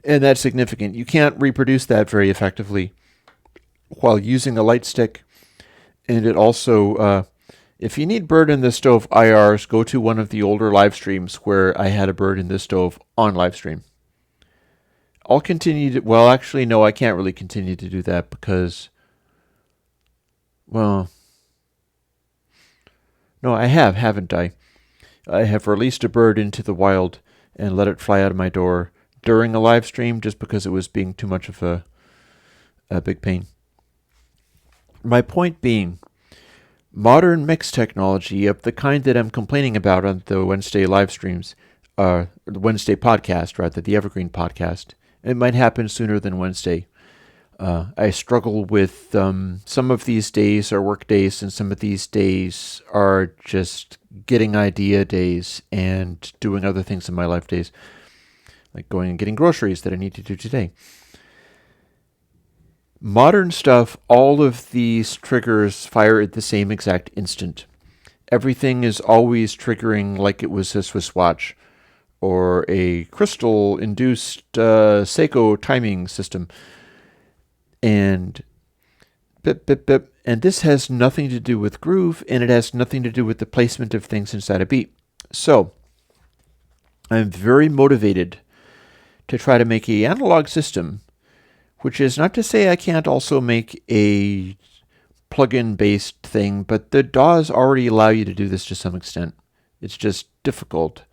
and that's significant. You can't reproduce that very effectively while using a light stick, and it also, if you need bird in the stove IRs, go to one of the older live streams where I had a bird in the stove on live stream. I'll continue to, well, actually, no, I can't really continue to do that because, well, no, I haven't I? I have released a bird into the wild and let it fly out of my door during a live stream just because it was being too much of a big pain. My point being, modern mix technology of the kind that I'm complaining about on the Wednesday live streams, the Wednesday podcast, rather, the Evergreen podcast, it might happen sooner than Wednesday, I struggle with some of these days are work days, and some of these days are just getting idea days and doing other things in my life days, like going and getting groceries that I need to do today. Modern stuff, all of these triggers fire at the same exact instant. Everything is always triggering like it was a Swiss watch or a crystal-induced Seiko timing system. And bip, bip, bip. And this has nothing to do with groove, and it has nothing to do with the placement of things inside a beat. So, I'm very motivated to try to make an analog system, which is not to say I can't also make a plugin based thing, but the DAWs already allow you to do this to some extent. It's just difficult.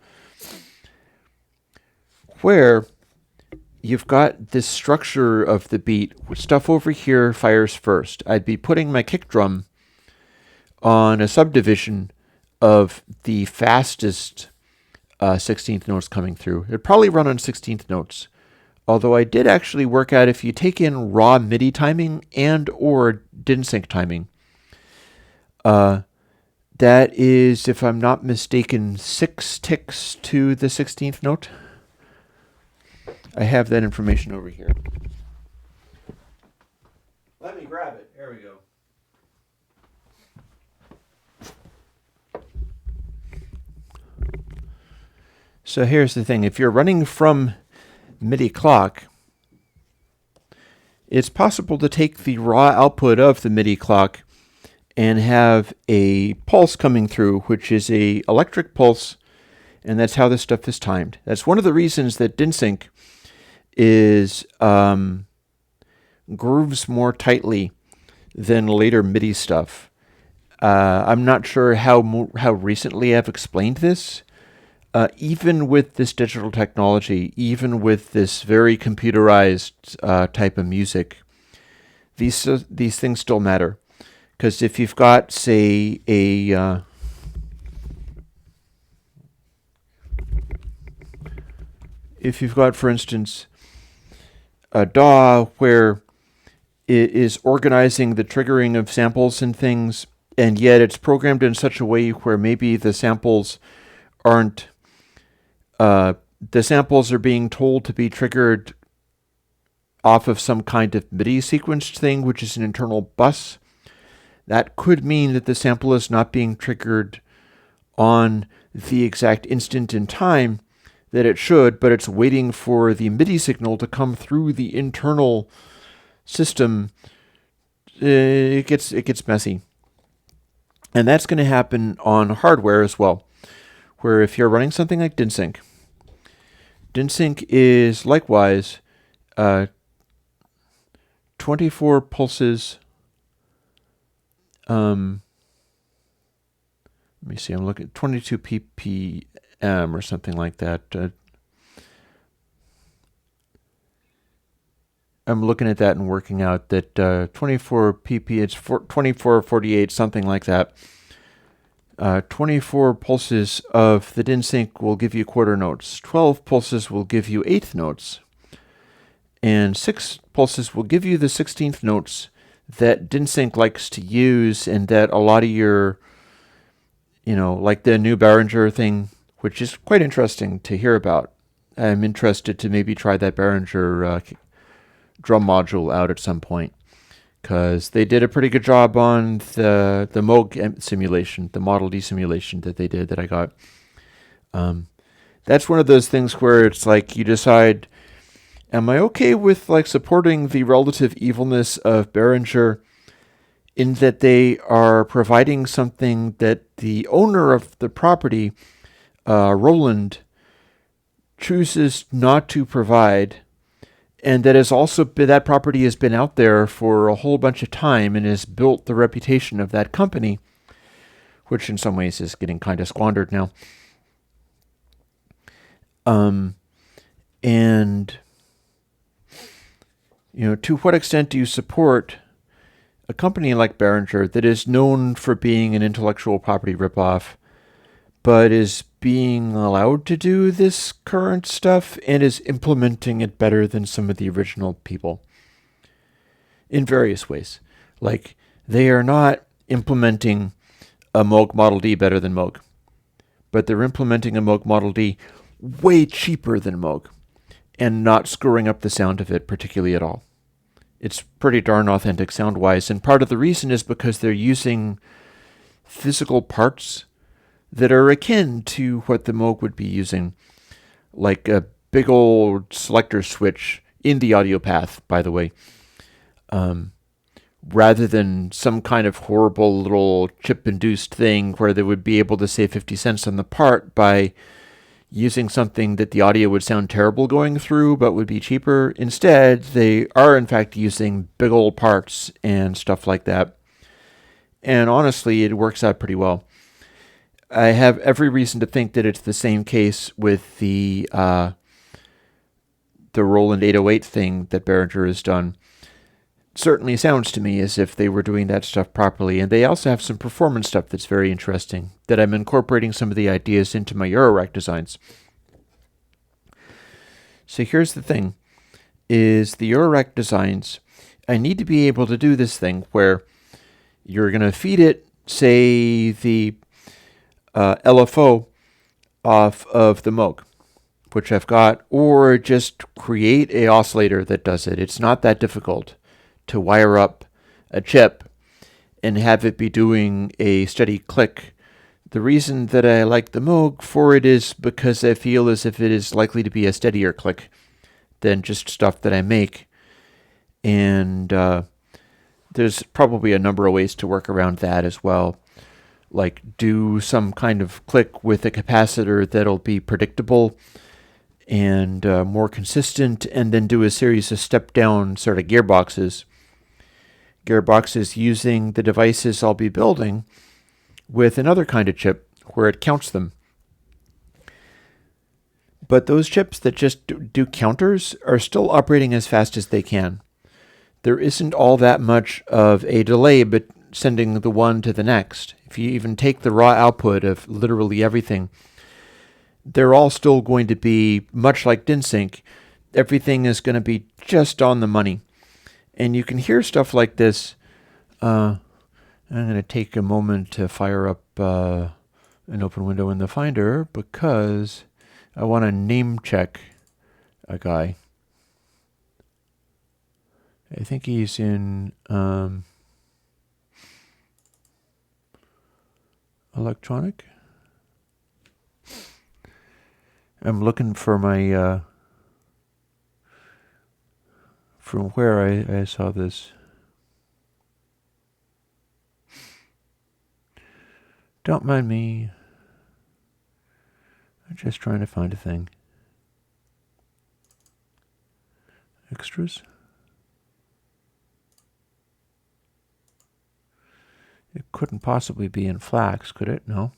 Where you've got this structure of the beat, stuff over here fires first. I'd be putting my kick drum on a subdivision of the fastest 16th notes coming through. It'd probably run on 16th notes. Although I did actually work out if you take in raw MIDI timing and or DIN sync timing, that is, if I'm not mistaken, 6 ticks to the 16th note. I have that information over here. Let me grab it. There we go. So here's the thing. If you're running from MIDI clock, it's possible to take the raw output of the MIDI clock and have a pulse coming through, which is a electric pulse, and that's how this stuff is timed. That's one of the reasons that DIN sync is grooves more tightly than later MIDI stuff. I'm not sure how recently I've explained this. Even with this digital technology, even with this very computerized type of music, these things still matter. Because if you've got, say, for instance, a DAW where it is organizing the triggering of samples and things, and yet it's programmed in such a way where maybe the samples aren't the samples are being told to be triggered off of some kind of MIDI sequenced thing, which is an internal bus. That could mean that the sample is not being triggered on the exact instant in time that it should, but it's waiting for the MIDI signal to come through the internal system. It gets messy. And that's going to happen on hardware as well, where if you're running something like DIN sync is likewise 24 pulses. Let me see, I'm looking at 22 ppm or something like that. I'm looking at that and working out that 24 pp, it's 2448, something like that. 24 pulses of the DIN sync will give you quarter notes. 12 pulses will give you eighth notes. And 6 pulses will give you the 16th notes that DIN sync likes to use, and that a lot of your, like the new Behringer thing, which is quite interesting to hear about. I'm interested to maybe try that Behringer drum module out at some point, because they did a pretty good job on the Moog simulation, the Model D simulation that they did that I got. That's one of those things where it's like you decide, am I okay with like supporting the relative evilness of Behringer in that they are providing something that the owner of the property, Roland, chooses not to provide, and that is also that property has been out there for a whole bunch of time and has built the reputation of that company, which in some ways is getting kind of squandered now. And to what extent do you support a company like Behringer that is known for being an intellectual property ripoff, but is being allowed to do this current stuff and is implementing it better than some of the original people? in various ways. Like, they are not implementing a Moog Model D better than Moog, but they're implementing a Moog Model D way cheaper than Moog and not screwing up the sound of it particularly at all. It's pretty darn authentic sound-wise, and part of the reason is because they're using physical parts that are akin to what the Moog would be using, like a big old selector switch in the audio path, by the way, rather than some kind of horrible little chip-induced thing where they would be able to save 50 cents on the part by using something that the audio would sound terrible going through but would be cheaper. Instead, they are in fact using big old parts and stuff like that. And honestly, it works out pretty well. I have every reason to think that it's the same case with the Roland 808 thing that Behringer has done. Certainly sounds to me as if they were doing that stuff properly. And they also have some performance stuff that's very interesting, that I'm incorporating some of the ideas into my Eurorack designs. So here's the thing, is the Eurorack designs, I need to be able to do this thing where you're going to feed it, say, the LFO off of the Moog, which I've got, or just create a oscillator that does it. It's not that difficult to wire up a chip and have it be doing a steady click. The reason that I like the Moog for it is because I feel as if it is likely to be a steadier click than just stuff that I make. And there's probably a number of ways to work around that as well. Like do some kind of click with a capacitor that'll be predictable and more consistent, and then do a series of step-down sort of gearboxes using the devices I'll be building with another kind of chip where it counts them. But those chips that just do counters are still operating as fast as they can. There isn't all that much of a delay but sending the one to the next. If you even take the raw output of literally everything, they're all still going to be much like DynSync. Everything is going to be just on the money. And you can hear stuff like this. I'm going to take a moment to fire up an open window in the Finder because I want to name check a guy. I think he's in electronic. I'm looking for my from where I saw this. Don't mind me. I'm just trying to find a thing. Extras. It couldn't possibly be in Flax, could it? No.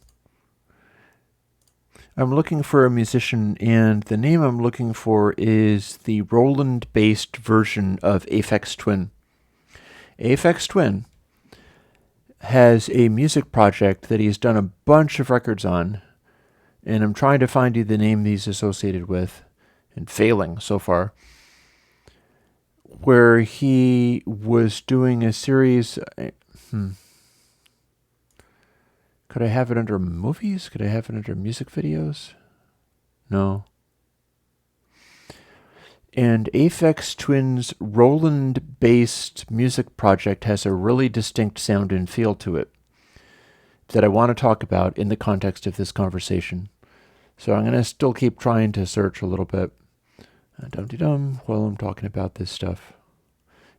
I'm looking for a musician, and the name I'm looking for is the Roland-based version of Aphex Twin. Aphex Twin has a music project that he's done a bunch of records on, and I'm trying to find you the name he's associated with, and failing so far, where he was doing a series... Could I have it under movies? Could I have it under music videos? No. And Aphex Twin's Roland-based music project has a really distinct sound and feel to it that I want to talk about in the context of this conversation. So I'm going to still keep trying to search a little bit. Dum-de-dum, while I'm talking about this stuff.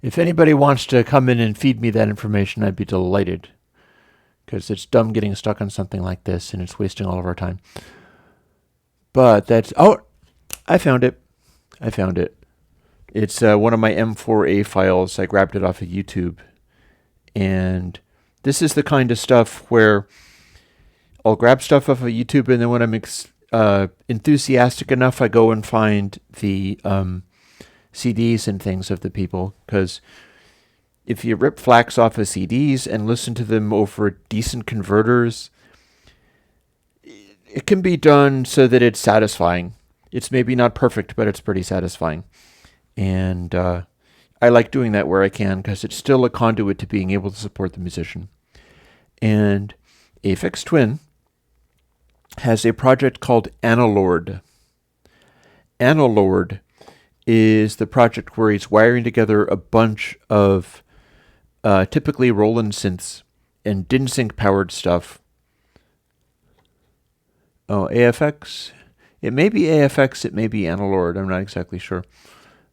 If anybody wants to come in and feed me that information, I'd be delighted. Because it's dumb getting stuck on something like this, and it's wasting all of our time. But that's... Oh! I found it. It's one of my M4A files. I grabbed it off of YouTube. And this is the kind of stuff where I'll grab stuff off of YouTube, and then when I'm enthusiastic enough, I go and find the CDs and things of the people. Because... if you rip Flax off of CDs and listen to them over decent converters, it can be done so that it's satisfying. It's maybe not perfect, but it's pretty satisfying. And I like doing that where I can because it's still a conduit to being able to support the musician. And Aphex Twin has a project called Analord. Analord is the project where he's wiring together a bunch of typically Roland synths and DIN-sync powered stuff. Oh, AFX? It may be AFX, it may be Analord. I'm not exactly sure.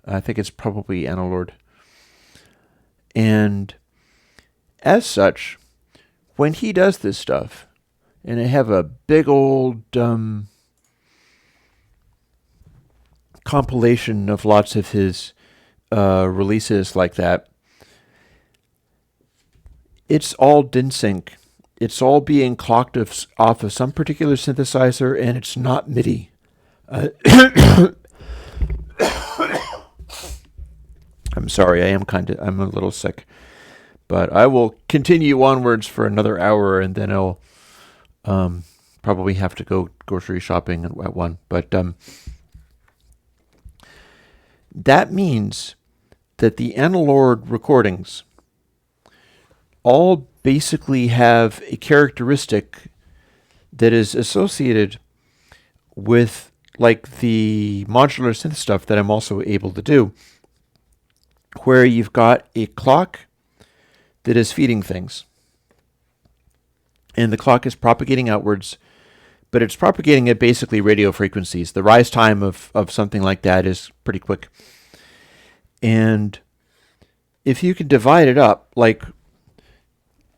I think it's probably Analord. And as such, when he does this stuff, and I have a big old compilation of lots of his releases like that, it's all DIN-sync. It's all being clocked off of some particular synthesizer, and it's not MIDI. I'm sorry, I'm a little sick. But I will continue onwards for another hour, and then I'll probably have to go grocery shopping at 1. But that means that the Analord recordings all basically have a characteristic that is associated with like the modular synth stuff that I'm also able to do, where you've got a clock that is feeding things. And the clock is propagating outwards, but it's propagating at basically radio frequencies. The rise time of something like that is pretty quick. And if you can divide it up, like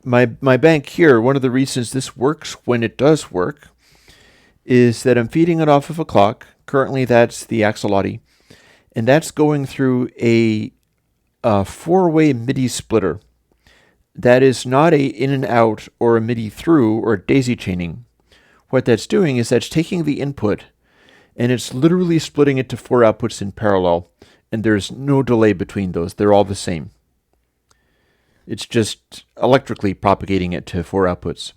my bank here, one of the reasons this works when it does work is that I'm feeding it off of a clock. Currently that's the Axolotl, and that's going through a 4-way MIDI splitter. That is not a in and out or a MIDI through or daisy chaining. What that's doing is that's taking the input and it's literally splitting it to 4 outputs in parallel, and there's no delay between those. They're all the same. It's just electrically propagating it to 4 outputs.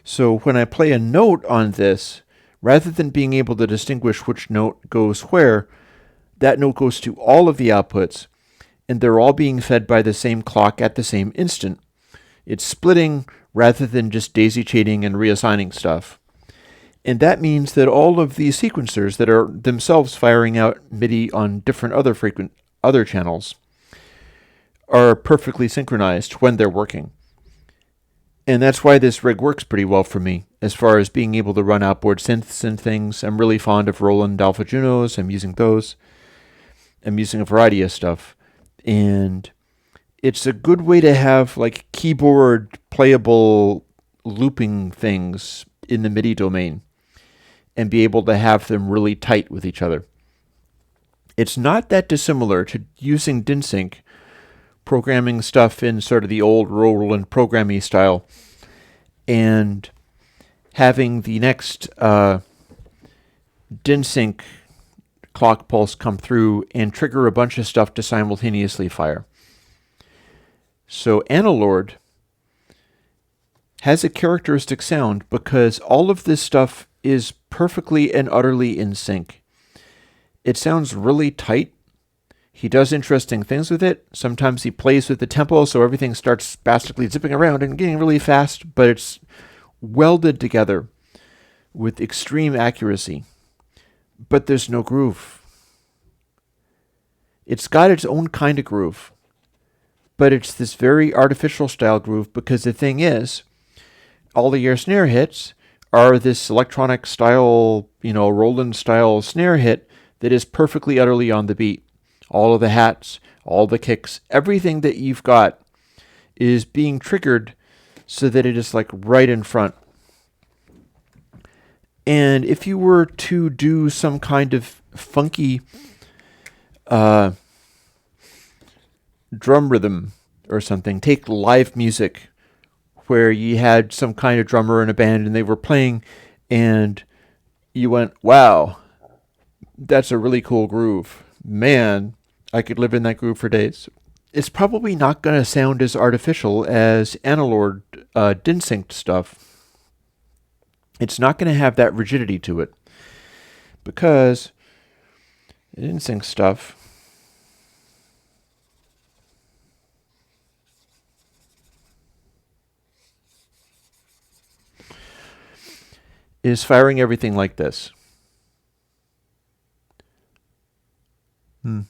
So when I play a note on this, rather than being able to distinguish which note goes where, that note goes to all of the outputs, and they're all being fed by the same clock at the same instant. It's splitting rather than just daisy chaining and reassigning stuff. And that means that all of these sequencers that are themselves firing out MIDI on different other channels are perfectly synchronized when they're working. And that's why this rig works pretty well for me, as far as being able to run outboard synths and things. I'm really fond of Roland Alpha Junos. I'm using those. I'm using a variety of stuff. And it's a good way to have like keyboard playable looping things in the MIDI domain and be able to have them really tight with each other. It's not that dissimilar to using DIN-sync, programming stuff in sort of the old Roland programming style, and having the next DIN-sync clock pulse come through and trigger a bunch of stuff to simultaneously fire. So Analord has a characteristic sound because all of this stuff is perfectly and utterly in sync. It sounds really tight. He does interesting things with it. Sometimes he plays with the tempo, so everything starts spastically zipping around and getting really fast, but it's welded together with extreme accuracy. But there's no groove. It's got its own kind of groove, but it's this very artificial style groove because the thing is, all the air snare hits are this electronic style, Roland style snare hit that is perfectly utterly on the beat. All of the hats, all the kicks, everything that you've got is being triggered so that it is like right in front. And if you were to do some kind of funky drum rhythm or something, take live music where you had some kind of drummer in a band and they were playing and you went, wow, that's a really cool groove. Man, I could live in that groove for days. It's probably not going to sound as artificial as Analord DIN-synced stuff. It's not going to have that rigidity to it because DIN-sync stuff is firing everything like this. I'm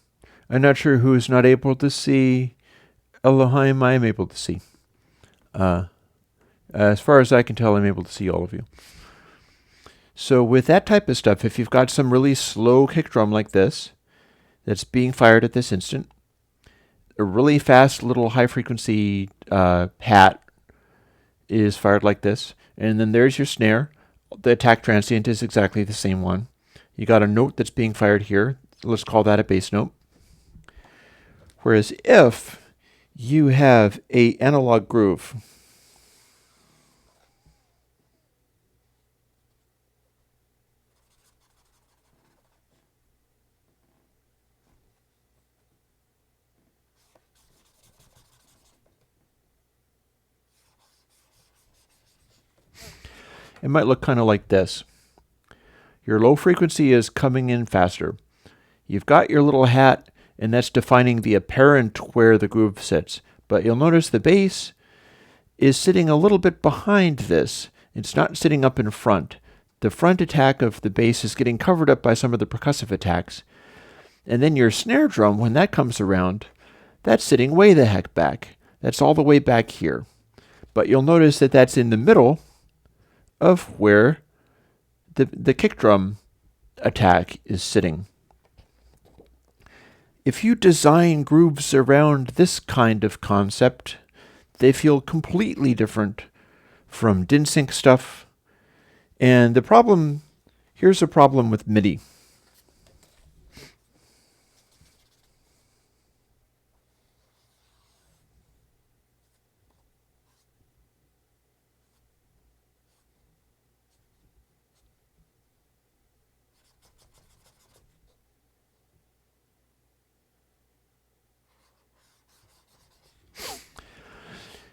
not sure who is not able to see. Elohim, I am able to see. As far as I can tell, I'm able to see all of you. So with that type of stuff, if you've got some really slow kick drum like this, that's being fired at this instant, a really fast little high frequency hat is fired like this, and then there's your snare. The attack transient is exactly the same one. You got a note that's being fired here. Let's call that a bass note. Whereas if you have a analog groove, it might look kind of like this. Your low frequency is coming in faster. You've got your little hat, and that's defining the apparent where the groove sits. But you'll notice the bass is sitting a little bit behind this. It's not sitting up in front. The front attack of the bass is getting covered up by some of the percussive attacks. And then your snare drum, when that comes around, that's sitting way the heck back. That's all the way back here. But you'll notice that that's in the middle of where the kick drum attack is sitting. If you design grooves around this kind of concept, they feel completely different from DIN sync stuff. And here's a problem with MIDI.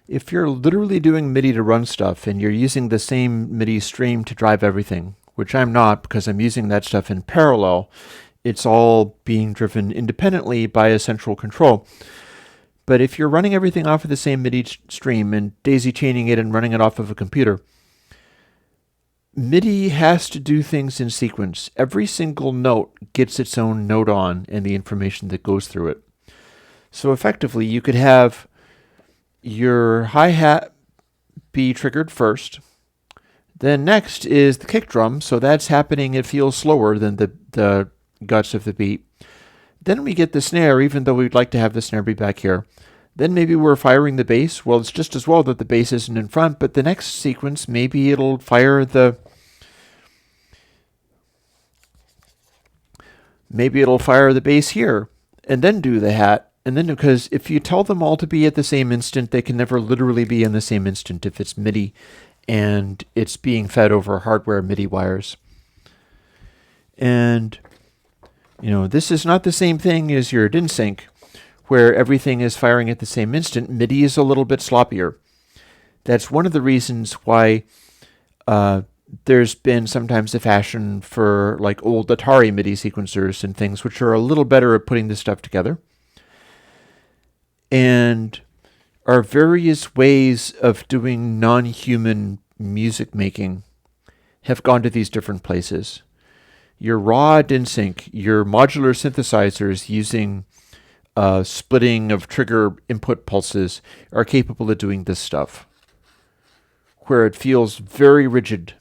If you're literally doing MIDI to run stuff and you're using the same MIDI stream to drive everything, which I'm not because I'm using that stuff in parallel, it's all being driven independently by a central control. But if you're running everything off of the same MIDI stream and daisy chaining it and running it off of a computer, MIDI has to do things in sequence. Every single note gets its own note on and the information that goes through it. So effectively, you could have your hi-hat be triggered first. Then next is the kick drum, so that's happening. It feels slower than the guts of the beat. Then we get the snare, even though we'd like to have the snare be back here. Then maybe we're firing the bass. Well, it's just as well that the bass isn't in front, but the next sequence, maybe it'll fire the bass here, and then do the hat. And then, because if you tell them all to be at the same instant, they can never literally be in the same instant if it's MIDI and it's being fed over hardware MIDI wires. And, this is not the same thing as your DIN sync, where everything is firing at the same instant. MIDI is a little bit sloppier. That's one of the reasons why there's been sometimes a fashion for like old Atari MIDI sequencers and things, which are a little better at putting this stuff together. And our various ways of doing non-human music making have gone to these different places. Your raw DIN sync, your modular synthesizers using splitting of trigger input pulses are capable of doing this stuff, where it feels very rigid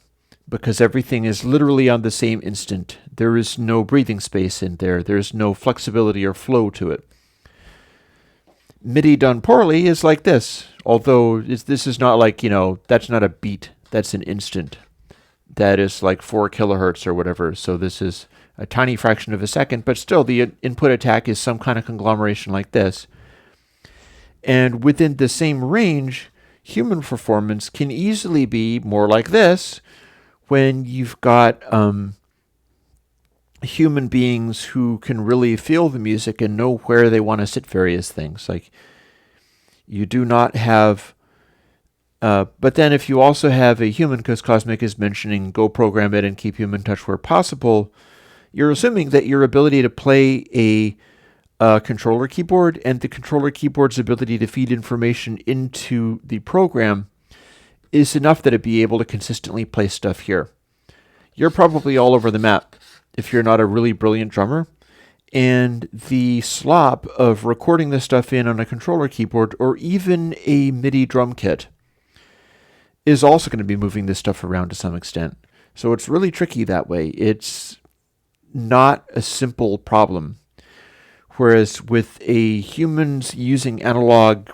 because everything is literally on the same instant. There is no breathing space in there. There's no flexibility or flow to it. MIDI done poorly is like this, although this is not like, that's not a beat, that's an instant. That is like 4 kilohertz or whatever, so this is a tiny fraction of a second, but still the input attack is some kind of conglomeration like this. And within the same range, human performance can easily be more like this when you've got human beings who can really feel the music and know where they want to sit various things. Like, you do not have, but then if you also have a human, because Cosmic is mentioning go program it and keep human touch where possible, you're assuming that your ability to play a controller keyboard and the controller keyboard's ability to feed information into the program is enough that it'd be able to consistently play stuff here. you're probably all over the map if you're not a really brilliant drummer. And the slop of recording this stuff in on a controller keyboard or even a MIDI drum kit is also going to be moving this stuff around to some extent. So it's really tricky that way. It's not a simple problem. Whereas with a humans using analog,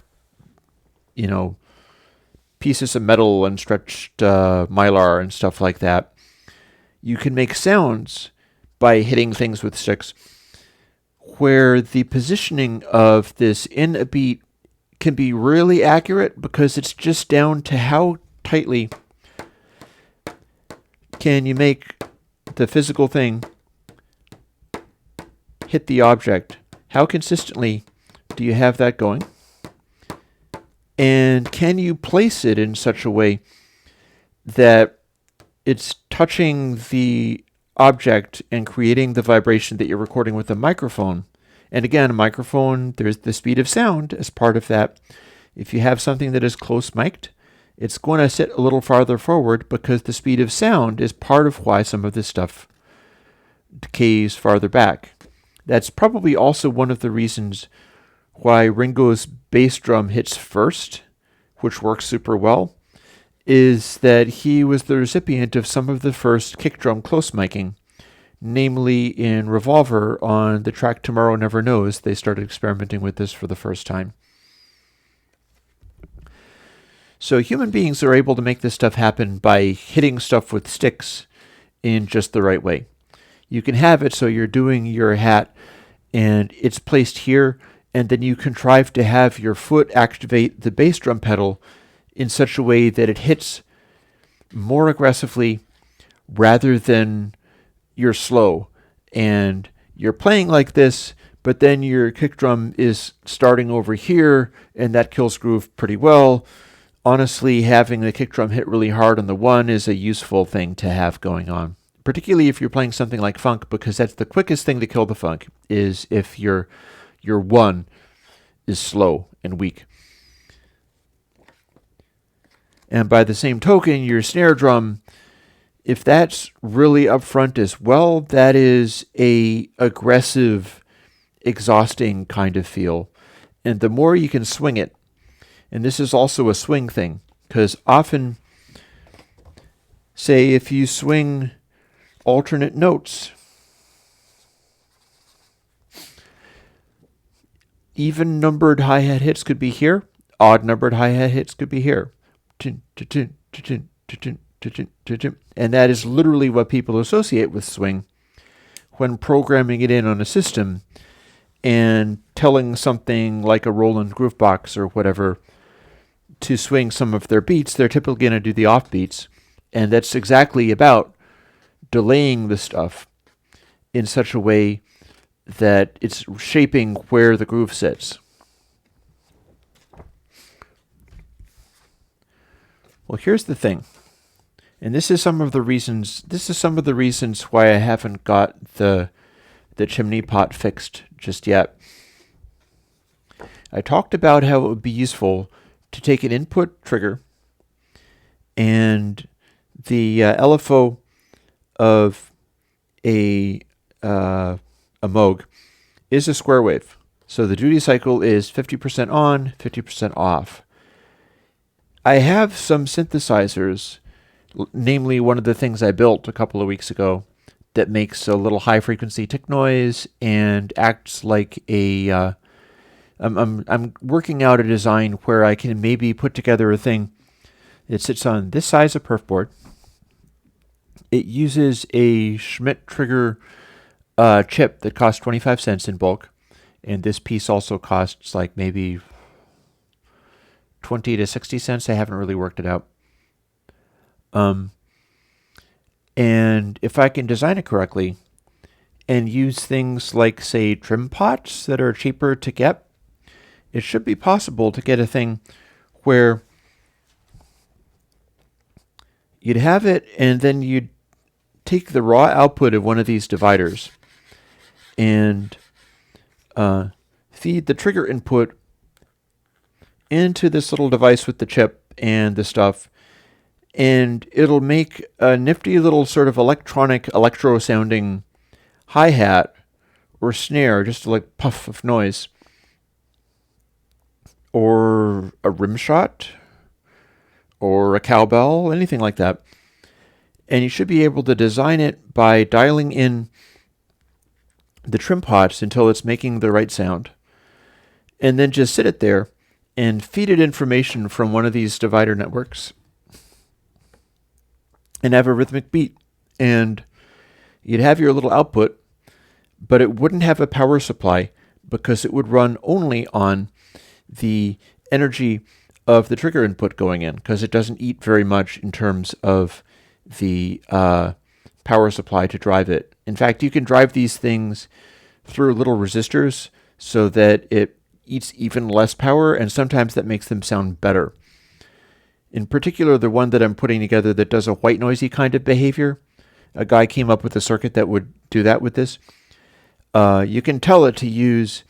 pieces of metal and stretched mylar and stuff like that, you can make sounds by hitting things with sticks where the positioning of this in a beat can be really accurate because it's just down to how tightly can you make the physical thing hit the object. How consistently do you have that going? And can you place it in such a way that it's touching the object and creating the vibration that you're recording with a microphone? And again, a microphone, there's the speed of sound as part of that. If you have something that is close mic'd, it's going to sit a little farther forward because the speed of sound is part of why some of this stuff decays farther back. That's probably also one of the reasons why Ringo's bass drum hits first, which works super well, is that he was the recipient of some of the first kick drum close miking. Namely, in Revolver on the track Tomorrow Never Knows, they started experimenting with this for the first time. So human beings are able to make this stuff happen by hitting stuff with sticks in just the right way. You can have it so you're doing your hat and it's placed here, and then you contrive to have your foot activate the bass drum pedal in such a way that it hits more aggressively rather than you're slow. And you're playing like this, but then your kick drum is starting over here, and that kills groove pretty well. Honestly, having the kick drum hit really hard on the one is a useful thing to have going on. Particularly if you're playing something like funk, because that's the quickest thing to kill the funk, is if your one is slow and weak. And by the same token, your snare drum, if that's really upfront as well, that is a aggressive, exhausting kind of feel. And the more you can swing it, and this is also a swing thing, because often, say if you swing alternate notes, even numbered hi-hat hits could be here, odd numbered hi-hat hits could be here. And that is literally what people associate with swing when programming it in on a system and telling something like a Roland Groovebox or whatever to swing some of their beats. They're typically going to do the off beats, and that's exactly about delaying the stuff in such a way that it's shaping where the groove sits. Well, here's the thing, and this is some of the reasons why I haven't got the chimney pot fixed just yet. I talked about how it would be useful to take an input trigger, and the LFO of a Moog is a square wave. So the duty cycle is 50% on, 50% off. I have some synthesizers, namely one of the things I built a couple of weeks ago that makes a little high frequency tick noise and acts like a I'm working out a design where I can maybe put together a thing that sits on this size of perf board. It uses a Schmidt trigger chip that costs 25 cents in bulk, and this piece also costs like maybe 20 to 60 cents. I haven't really worked it out. And if I can design it correctly and use things like, say, trim pots that are cheaper to get, it should be possible to get a thing where you'd have it and then you'd take the raw output of one of these dividers and feed the trigger input into this little device with the chip and the stuff, and it'll make a nifty little sort of electro-sounding hi-hat or snare, just a like puff of noise, or a rim shot, or a cowbell, anything like that. And you should be able to design it by dialing in the trim pots until it's making the right sound, and then just sit it there and feed it information from one of these divider networks and have a rhythmic beat. And you'd have your little output, but it wouldn't have a power supply because it would run only on the energy of the trigger input going in, because it doesn't eat very much in terms of the power supply to drive it. In fact, you can drive these things through little resistors so that it eats even less power, and sometimes that makes them sound better. In particular, the one that I'm putting together that does a white noisy kind of behavior, a guy came up with a circuit that would do that with this. You can tell it to use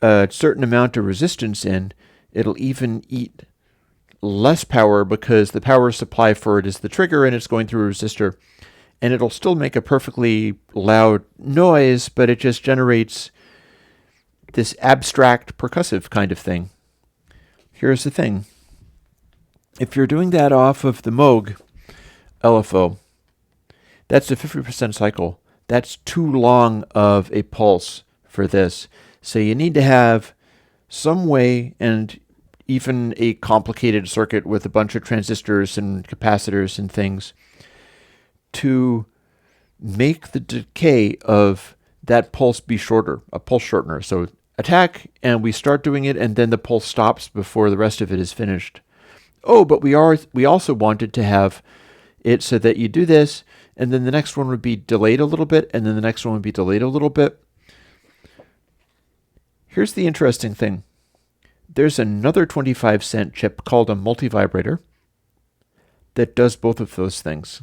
a certain amount of resistance in. It'll even eat less power because the power supply for it is the trigger and it's going through a resistor. And it'll still make a perfectly loud noise, but it just generates this abstract percussive kind of thing. Here's the thing. If you're doing that off of the Moog LFO, that's a 50% cycle. That's too long of a pulse for this. So you need to have some way, and even a complicated circuit with a bunch of transistors and capacitors and things, to make the decay of that pulse be shorter, a pulse shortener. So attack, and we start doing it, and then the pulse stops before the rest of it is finished. Oh, but we also wanted to have it so that you do this, and then the next one would be delayed a little bit, and then the next one would be delayed a little bit. Here's the interesting thing. There's another 25-cent chip called a multivibrator that does both of those things.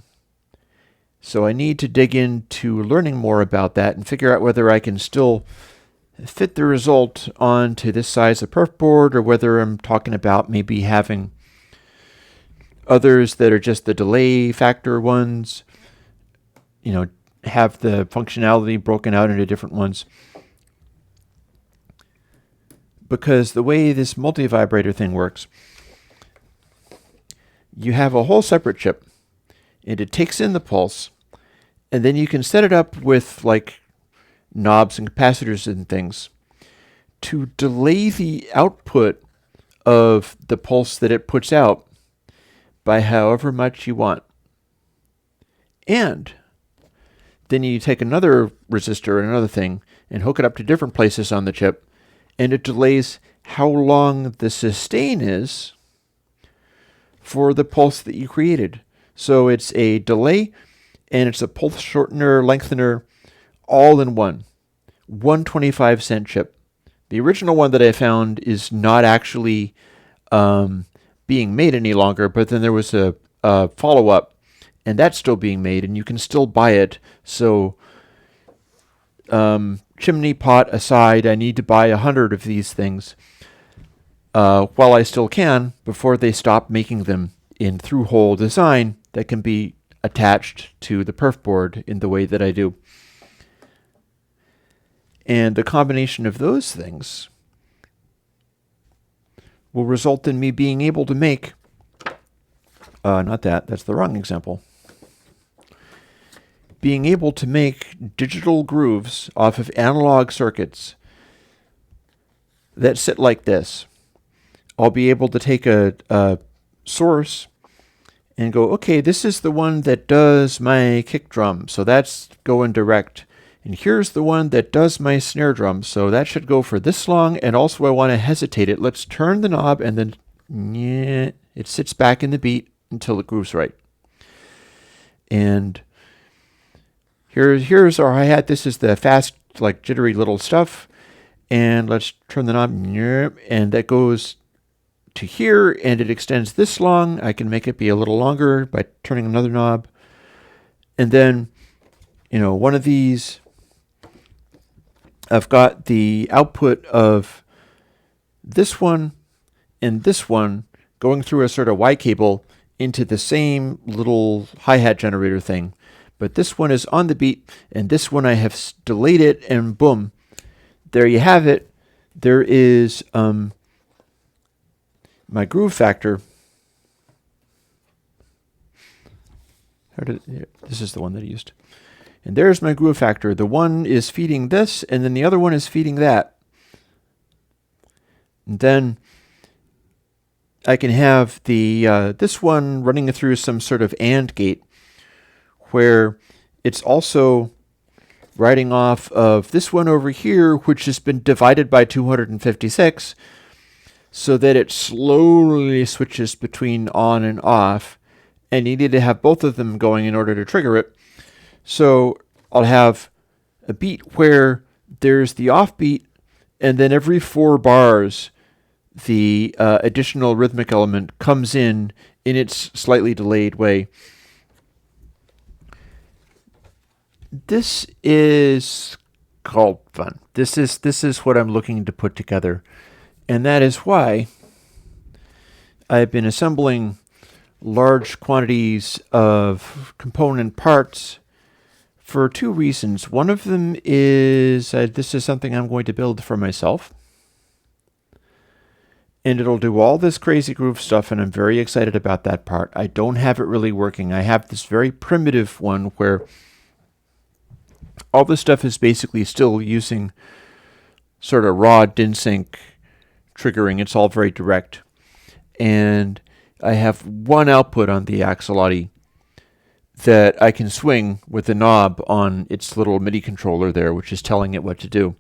So I need to dig into learning more about that and figure out whether I can still fit the result onto this size of perf board, or whether I'm talking about maybe having others that are just the delay factor ones, have the functionality broken out into different ones. Because the way this multivibrator thing works, you have a whole separate chip, and it takes in the pulse, and then you can set it up with like knobs and capacitors and things to delay the output of the pulse that it puts out by however much you want. And then you take another resistor and another thing and hook it up to different places on the chip, and it delays how long the sustain is for the pulse that you created. So it's a delay, and it's a pulse shortener, lengthener, all in one 25-cent chip. The original one that I found is not actually being made any longer, but then there was a follow-up, and that's still being made, and you can still buy it. So chimney pot aside, I need to buy 100 of these things while I still can, before they stop making them in through-hole design that can be attached to the perf board in the way that I do. And the combination of those things will result in me being able to make, that's the wrong example. Being able to make digital grooves off of analog circuits that sit like this. I'll be able to take a source and go, okay, this is the one that does my kick drum, so that's going direct. And here's the one that does my snare drum, so that should go for this long, and also I want to hesitate it. Let's turn the knob, and then it sits back in the beat until it grooves right. And here's our hi-hat. This is the fast, like jittery little stuff. And let's turn the knob, and that goes to here, and it extends this long. I can make it be a little longer by turning another knob. And then, one of these, I've got the output of this one and this one going through a sort of Y cable into the same little hi-hat generator thing. But this one is on the beat, and this one I have delayed it, and boom, there you have it. There is my groove factor. This is the one that I used. And there's my groove factor. The one is feeding this, and then the other one is feeding that. And then I can have the this one running through some sort of AND gate, where it's also writing off of this one over here, which has been divided by 256, so that it slowly switches between on and off. And you need to have both of them going in order to trigger it. So I'll have a beat where there's the off beat, and then every 4 bars, the additional rhythmic element comes in its slightly delayed way. This is called fun. This is what I'm looking to put together, and that is why I've been assembling large quantities of component parts for 2 reasons. One of them is this is something I'm going to build for myself, and it'll do all this crazy groove stuff, and I'm very excited about that part. I don't have it really working. I have this very primitive one where all this stuff is basically still using sort of raw DIN sync triggering. It's all very direct. And I have one output on the Axolotl that I can swing with a knob on its little MIDI controller there, which is telling it what to do.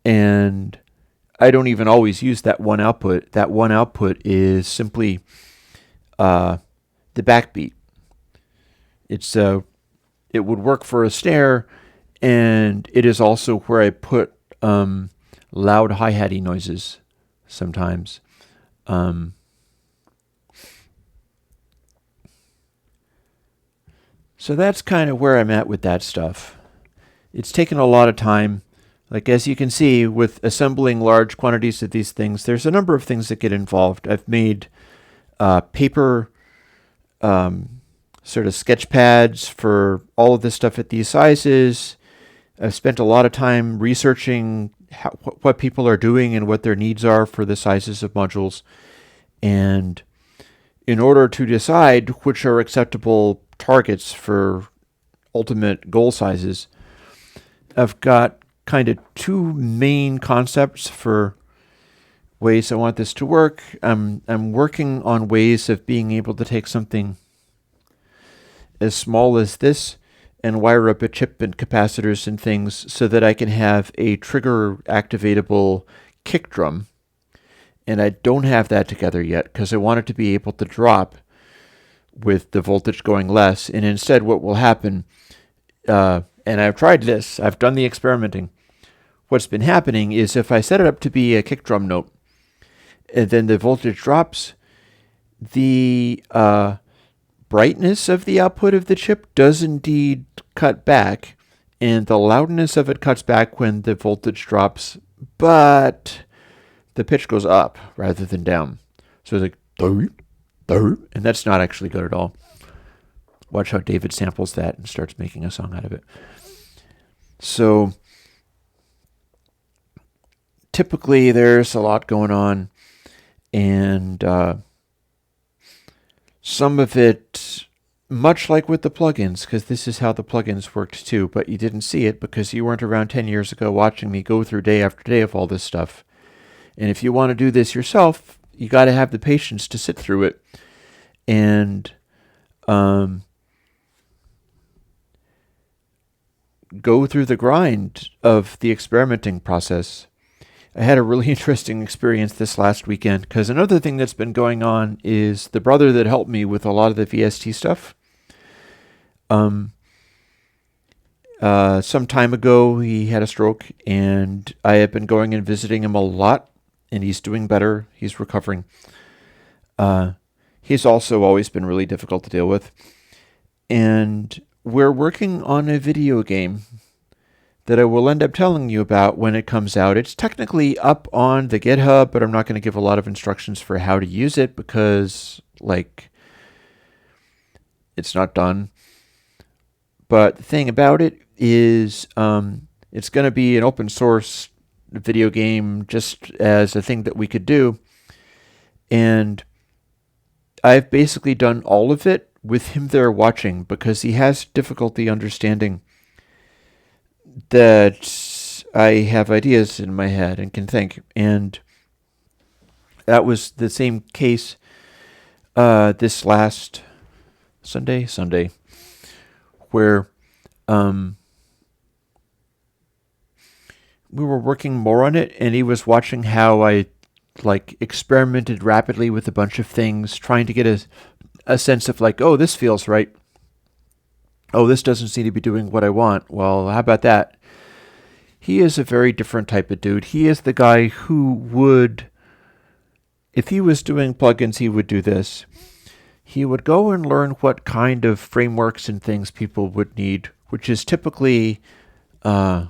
And I don't even always use that one output. That one output is simply the backbeat. It would work for a snare, and it is also where I put loud hi-hatty noises sometimes. So that's kind of where I'm at with that stuff. It's taken a lot of time. Like, as you can see, with assembling large quantities of these things, there's a number of things that get involved. I've made paper sort of sketch pads for all of this stuff at these sizes. I've spent a lot of time researching what people are doing and what their needs are for the sizes of modules. And in order to decide which are acceptable targets for ultimate goal sizes, I've got kind of 2 main concepts for ways I want this to work. I'm working on ways of being able to take something as small as this and wire up a chip and capacitors and things so that I can have a trigger activatable kick drum. And I don't have that together yet because I want it to be able to drop with the voltage going less. And instead what will happen, and I've tried this, I've done the experimenting. What's been happening is if I set it up to be a kick drum note, and then the voltage drops, the brightness of the output of the chip does indeed cut back, and the loudness of it cuts back when the voltage drops, but the pitch goes up rather than down. So it's like, and that's not actually good at all. Watch how David samples that and starts making a song out of it. So typically there's a lot going on, and some of it, much like with the plugins, because this is how the plugins worked too, but you didn't see it because you weren't around 10 years ago watching me go through day after day of all this stuff. And if you want to do this yourself, you got to have the patience to sit through it and go through the grind of the experimenting process. I had a really interesting experience this last weekend because another thing that's been going on is the brother that helped me with a lot of the VST stuff. Some time ago, he had a stroke, and I have been going and visiting him a lot, and he's doing better. He's recovering. He's also always been really difficult to deal with. And we're working on a video game that I will end up telling you about when it comes out. It's technically up on the GitHub, but I'm not going to give a lot of instructions for how to use it because, like, It's not done. But the thing about it is it's going to be an open source video game just as a thing that we could do. And I've basically done all of it with him there watching because he has difficulty understanding that I have ideas in my head and can think. And that was the same case this last Sunday, where we were working more on it, and he was watching how I experimented rapidly with a bunch of things, trying to get a sense of oh, this feels right. Oh, this doesn't seem to be doing what I want. Well, how about that? He is a very different type of dude. He is the guy who would, if he was doing plugins, he would do this. He would go and learn what kind of frameworks and things people would need, which is typically, I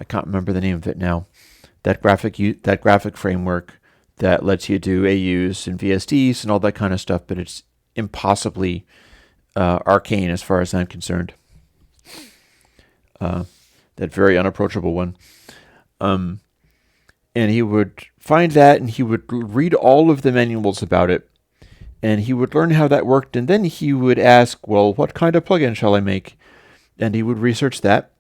can't remember the name of it now, that graphic framework that lets you do AUs and VSDs and all that kind of stuff, but it's impossibly arcane as far as I'm concerned. That very unapproachable one. And he would find that, and he would read all of the manuals about it, and he would learn how that worked, and then he would ask, well, what kind of plugin shall I make? And he would research that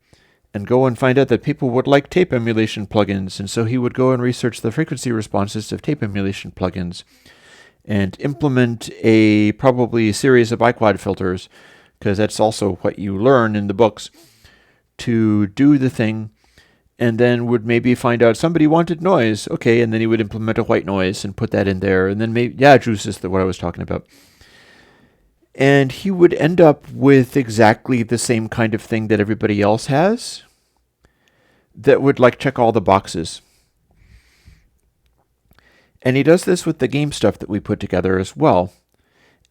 and go and find out that people would like tape emulation plugins, and so he would go and research the frequency responses of tape emulation plugins and implement probably a series of biquad filters, because that's also what you learn in the books, to do the thing, and then would maybe find out somebody wanted noise. Okay, and then he would implement a white noise and put that in there, and then juice is what I was talking about. And he would end up with exactly the same kind of thing that everybody else has that would check all the boxes. And he does this with the game stuff that we put together as well.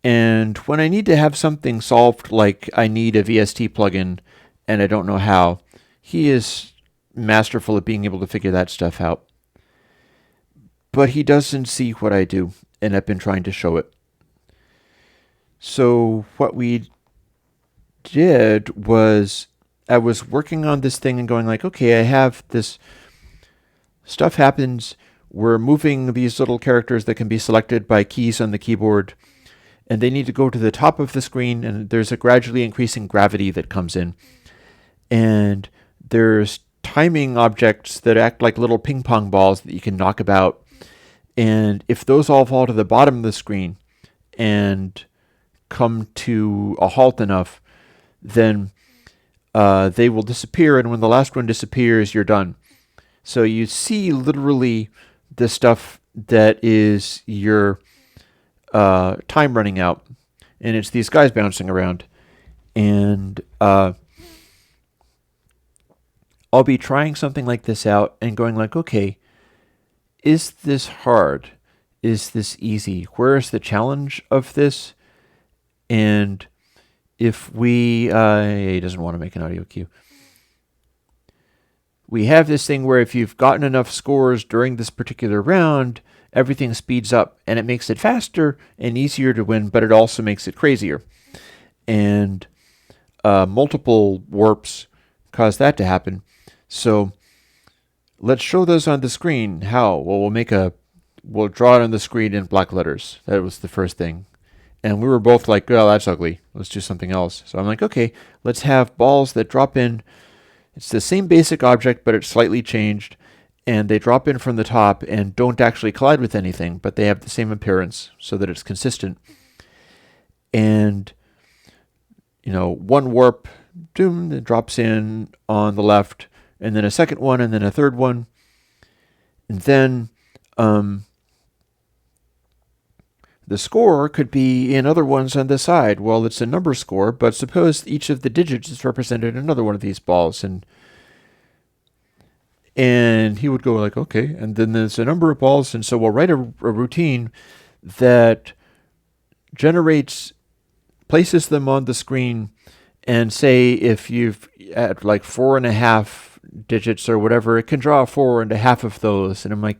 And when I need to have something solved, like I need a VST plugin and I don't know how, he is masterful at being able to figure that stuff out. But he doesn't see what I do, and I've been trying to show it. So what we did was, I was working on this thing and going okay, I have this stuff happens. We're moving these little characters that can be selected by keys on the keyboard, and they need to go to the top of the screen, and there's a gradually increasing gravity that comes in. And there's timing objects that act like little ping pong balls that you can knock about. And if those all fall to the bottom of the screen and come to a halt enough, then they will disappear. And when the last one disappears, you're done. So you see literally the stuff that is your time running out. And it's these guys bouncing around. And I'll be trying something like this out and going okay, is this hard? Is this easy? Where is the challenge of this? And if he doesn't want to make an audio cue. We have this thing where if you've gotten enough scores during this particular round, everything speeds up and it makes it faster and easier to win, but it also makes it crazier. And multiple warps cause that to happen. So let's show those on the screen. How? Well, we'll draw it on the screen in black letters. That was the first thing. And we were both well, that's ugly. Let's do something else. So I'm okay, let's have balls that drop in. It's the same basic object, but it's slightly changed. And they drop in from the top and don't actually collide with anything, but they have the same appearance so that it's consistent. And, one warp, doom, that drops in on the left, and then a second one, and then a third one. And then the score could be in other ones on the side. Well, it's a number score, but suppose each of the digits is represented in another one of these balls. And he would go okay, and then there's a number of balls, and so we'll write a routine that places them on the screen, and say if you've at 4.5 digits or whatever, it can draw 4.5 of those. And I'm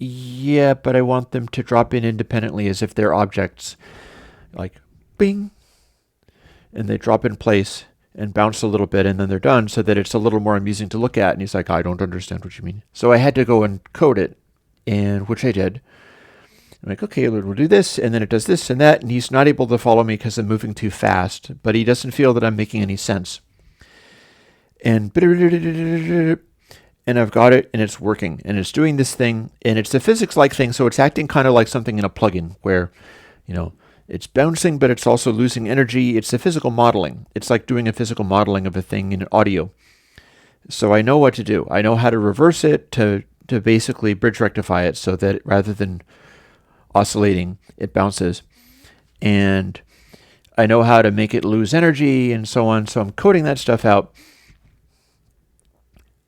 yeah, but I want them to drop in independently as if they're objects. Bing. and they drop in place and bounce a little bit, and then they're done, so that it's a little more amusing to look at. And he's like, I don't understand what you mean. So I had to go and code it, and which I did. I'm like, okay, we'll do this, and then it does this and that, and he's not able to follow me because I'm moving too fast, but he doesn't feel that I'm making any sense. And I've got it, and it's working, and it's doing this thing, and it's a physics-like thing, so it's acting kind of like something in a plugin where, it's bouncing, but it's also losing energy. It's a physical modeling. It's like doing a physical modeling of a thing in audio. So I know what to do. I know how to reverse it to basically bridge rectify it so that rather than oscillating, it bounces. And I know how to make it lose energy and so on. So I'm coding that stuff out.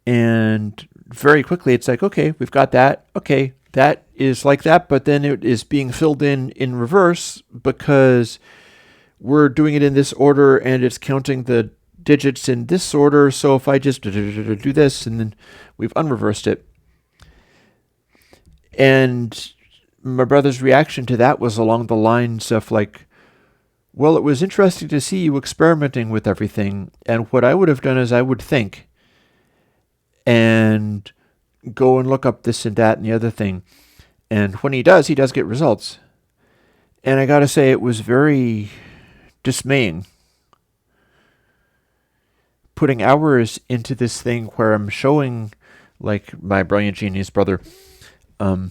And very quickly, it's like, okay, we've got that. Okay, that is like that, but then it is being filled in reverse because we're doing it in this order and it's counting the digits in this order. So if I just do this, and then we've unreversed it. And my brother's reaction to that was along the lines of like, well, it was interesting to see you experimenting with everything. And what I would have done is I would think and go and look up this and that and the other thing. And when he does get results. And I got to say, it was very dismaying putting hours into this thing where I'm showing, like my brilliant genius brother, how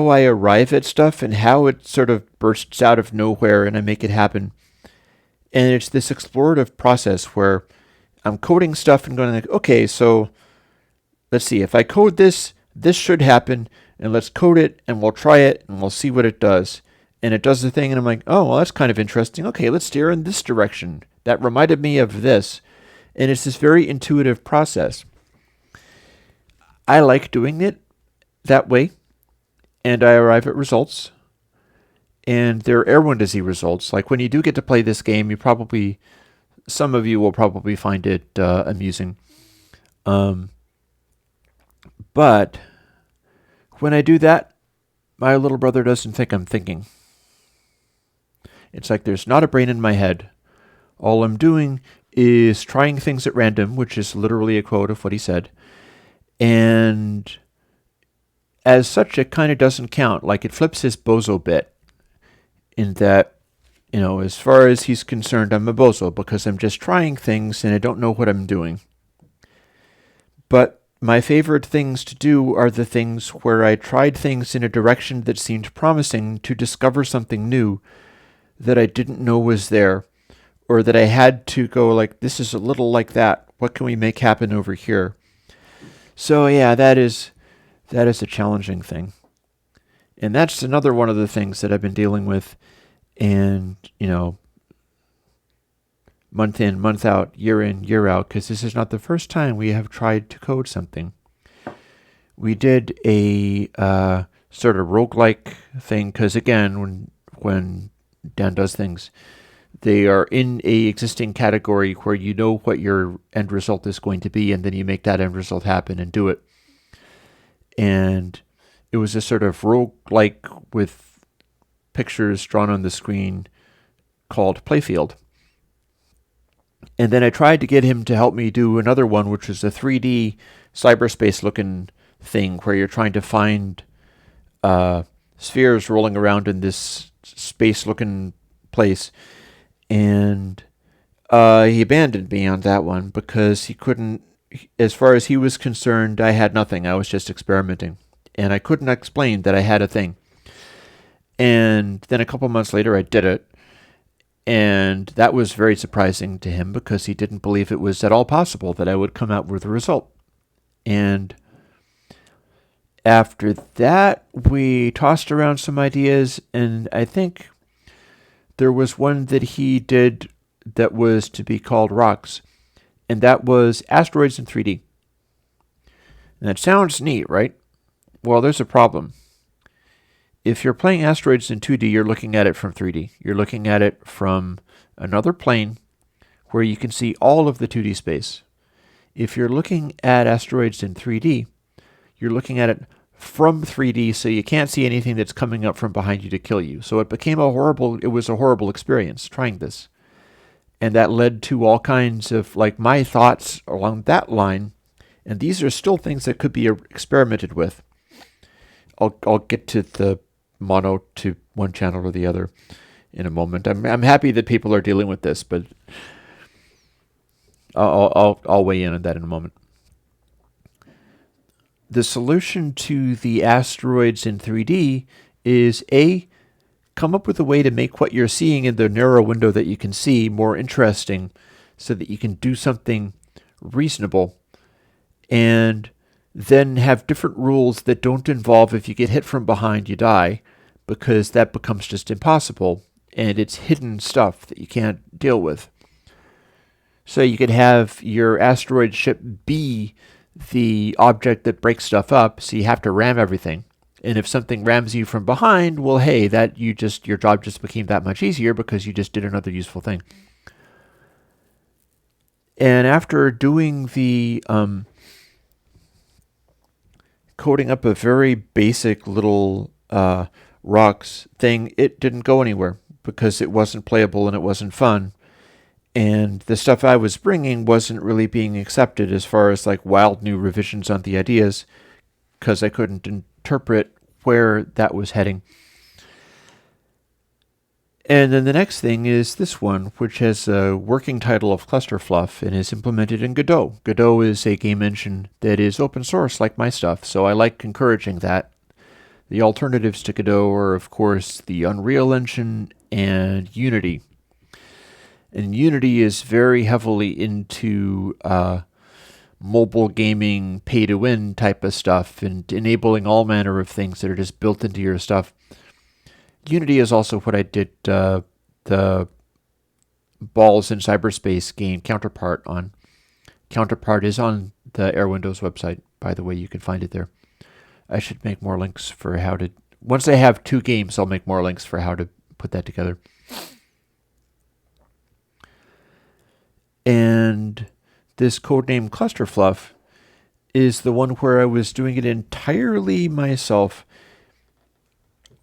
I arrive at stuff and how it sort of bursts out of nowhere and I make it happen. And it's this explorative process where I'm coding stuff and going like, okay, so let's see, if I code this, this should happen, and let's code it, and we'll try it, and we'll see what it does. And it does the thing, and I'm like, oh, well, that's kind of interesting. Okay, let's steer in this direction. That reminded me of this. And it's this very intuitive process. I like doing it that way, and I arrive at results. And they're Airwindows results. Like when you do get to play this game, some of you will probably find it amusing. But when I do that, my little brother doesn't think I'm thinking. It's like there's not a brain in my head. All I'm doing is trying things at random, which is literally a quote of what he said. And as such, it kind of doesn't count. Like it flips his bozo bit in that, as far as he's concerned, I'm a bozo because I'm just trying things and I don't know what I'm doing. But my favorite things to do are the things where I tried things in a direction that seemed promising to discover something new that I didn't know was there, or that I had to go like, this is a little like that. What can we make happen over here? So yeah, that is a challenging thing. And that's another one of the things that I've been dealing with, and, month in, month out, year in, year out, because this is not the first time we have tried to code something. We did a sort of roguelike thing, because again, when Dan does things, they are in a existing category where you know what your end result is going to be, and then you make that end result happen and do it. And it was a sort of roguelike with pictures drawn on the screen called Playfield. And then I tried to get him to help me do another one, which was a 3D cyberspace-looking thing where you're trying to find spheres rolling around in this space-looking place. And he abandoned me on that one because he couldn't, as far as he was concerned, I had nothing. I was just experimenting. And I couldn't explain that I had a thing. And then a couple months later, I did it. And that was very surprising to him because he didn't believe it was at all possible that I would come out with a result. And after that, we tossed around some ideas, and I think there was one that he did that was to be called Rocks, and that was asteroids in 3D. And that sounds neat, right? Well, there's a problem. If you're playing asteroids in 2D, you're looking at it from 3D. You're looking at it from another plane where you can see all of the 2D space. If you're looking at asteroids in 3D, you're looking at it from 3D, so you can't see anything that's coming up from behind you to kill you. So it was a horrible experience trying this. And that led to all kinds of, like, my thoughts along that line. And these are still things that could be experimented with. I'll get to the mono to one channel or the other in a moment. I'm happy that people are dealing with this, but I'll weigh in on that in a moment. The solution to the asteroids in 3D is come up with a way to make what you're seeing in the narrow window that you can see more interesting so that you can do something reasonable, and then have different rules that don't involve if you get hit from behind, you die, because that becomes just impossible, and it's hidden stuff that you can't deal with. So you could have your asteroid ship be the object that breaks stuff up, so you have to ram everything. And if something rams you from behind, well, hey, your job just became that much easier because you just did another useful thing. And after doing the coding up a very basic little rocks thing, it didn't go anywhere because it wasn't playable and it wasn't fun. And the stuff I was bringing wasn't really being accepted as far as like wild new revisions on the ideas, because I couldn't interpret where that was heading. And then the next thing is this one, which has a working title of Clusterfluff and is implemented in Godot. Godot is a game engine that is open source like my stuff, so I like encouraging that. The alternatives to Godot are, of course, the Unreal Engine and Unity. And Unity is very heavily into mobile gaming, pay-to-win type of stuff, and enabling all manner of things that are just built into your stuff. Unity is also what I did the Balls in Cyberspace game Counterpart on. Counterpart is on the Airwindows website, by the way. You can find it there. I should make more links for how to... Once I have 2 games, I'll make more links for how to put that together. And this codename Clusterfluff is the one where I was doing it entirely myself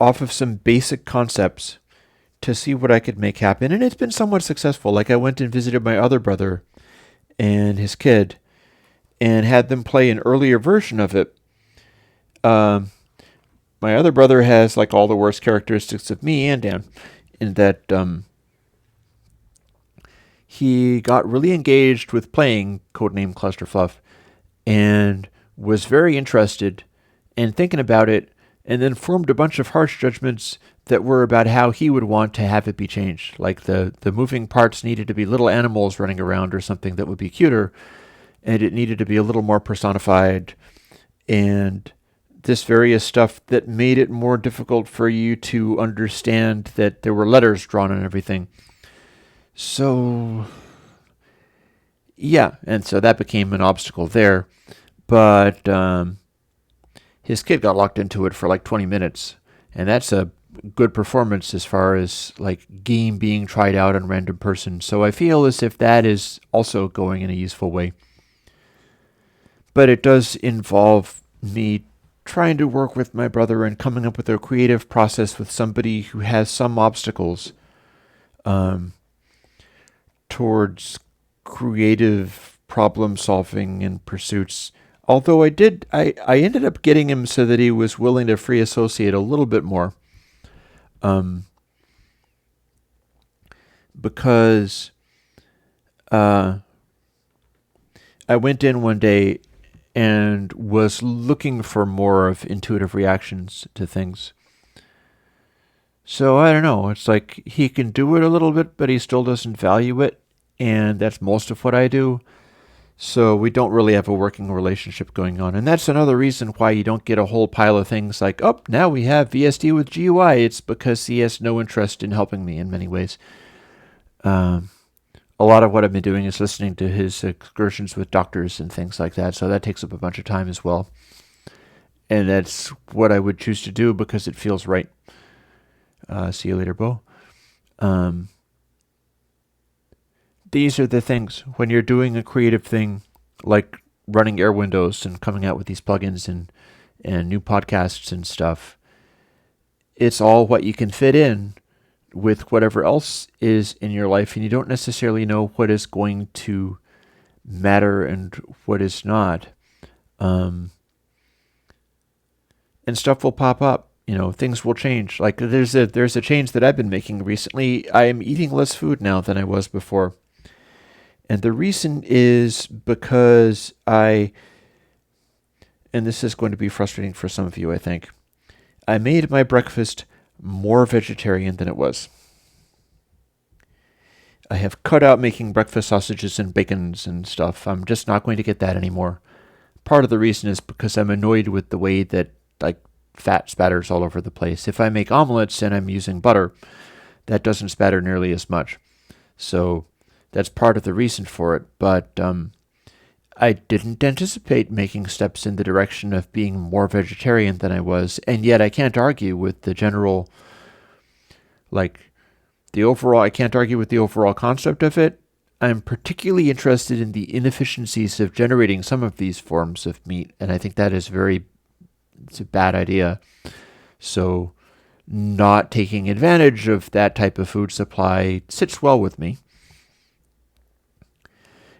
off of some basic concepts to see what I could make happen. And it's been somewhat successful. Like, I went and visited my other brother and his kid and had them play an earlier version of it. My other brother has like all the worst characteristics of me and Dan, in that he got really engaged with playing codename Clusterfluff and was very interested and thinking about it, and then formed a bunch of harsh judgments that were about how he would want to have it be changed. Like the moving parts needed to be little animals running around or something that would be cuter, and it needed to be a little more personified, and this various stuff that made it more difficult for you to understand that there were letters drawn on everything. So, yeah, and so that became an obstacle there. But his kid got locked into it for like 20 minutes, and that's a good performance as far as like game being tried out on random person. So I feel as if that is also going in a useful way. But it does involve me trying to work with my brother and coming up with a creative process with somebody who has some obstacles towards creative problem solving and pursuits. Although I ended up getting him so that he was willing to free associate a little bit more. Because I went in one day and was looking for more of intuitive reactions to things. So I don't know, it's like he can do it a little bit, but he still doesn't value it, and that's most of what I do. So we don't really have a working relationship going on. And that's another reason why you don't get a whole pile of things like, oh, now we have VSD with GUI. It's because he has no interest in helping me in many ways. A lot of what I've been doing is listening to his excursions with doctors and things like that. So that takes up a bunch of time as well. And that's what I would choose to do because it feels right. See you later, Bo. These are the things when you're doing a creative thing like running Airwindows and coming out with these plugins and new podcasts and stuff, it's all what you can fit in with whatever else is in your life, and you don't necessarily know what is going to matter and what is not. And stuff will pop up. Things will change. Like there's a change that I've been making recently. I am eating less food now than I was before. And the reason is because and this is going to be frustrating for some of you, I think, I made my breakfast more vegetarian than it was. I have cut out making breakfast sausages and bacons and stuff. I'm just not going to get that anymore. Part of the reason is because I'm annoyed with the way that fat spatters all over the place. If I make omelets and I'm using butter, that doesn't spatter nearly as much. So that's part of the reason for it. But I didn't anticipate making steps in the direction of being more vegetarian than I was, and yet I can't argue with the general, I can't argue with the overall concept of it. I'm particularly interested in the inefficiencies of generating some of these forms of meat, and I think that is it's a bad idea. So not taking advantage of that type of food supply sits well with me.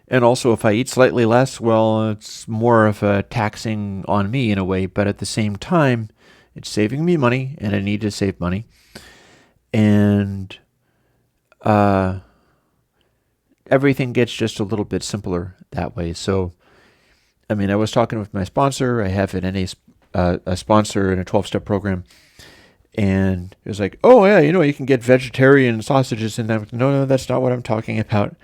And also, if I eat slightly less, well, it's more of a taxing on me in a way, but at the same time, it's saving me money, and I need to save money. And everything gets just a little bit simpler that way. So, I was talking with my sponsor. I have a sponsor in a 12-step program, and it was like, oh, yeah, you can get vegetarian sausages, and I'm like, no, that's not what I'm talking about.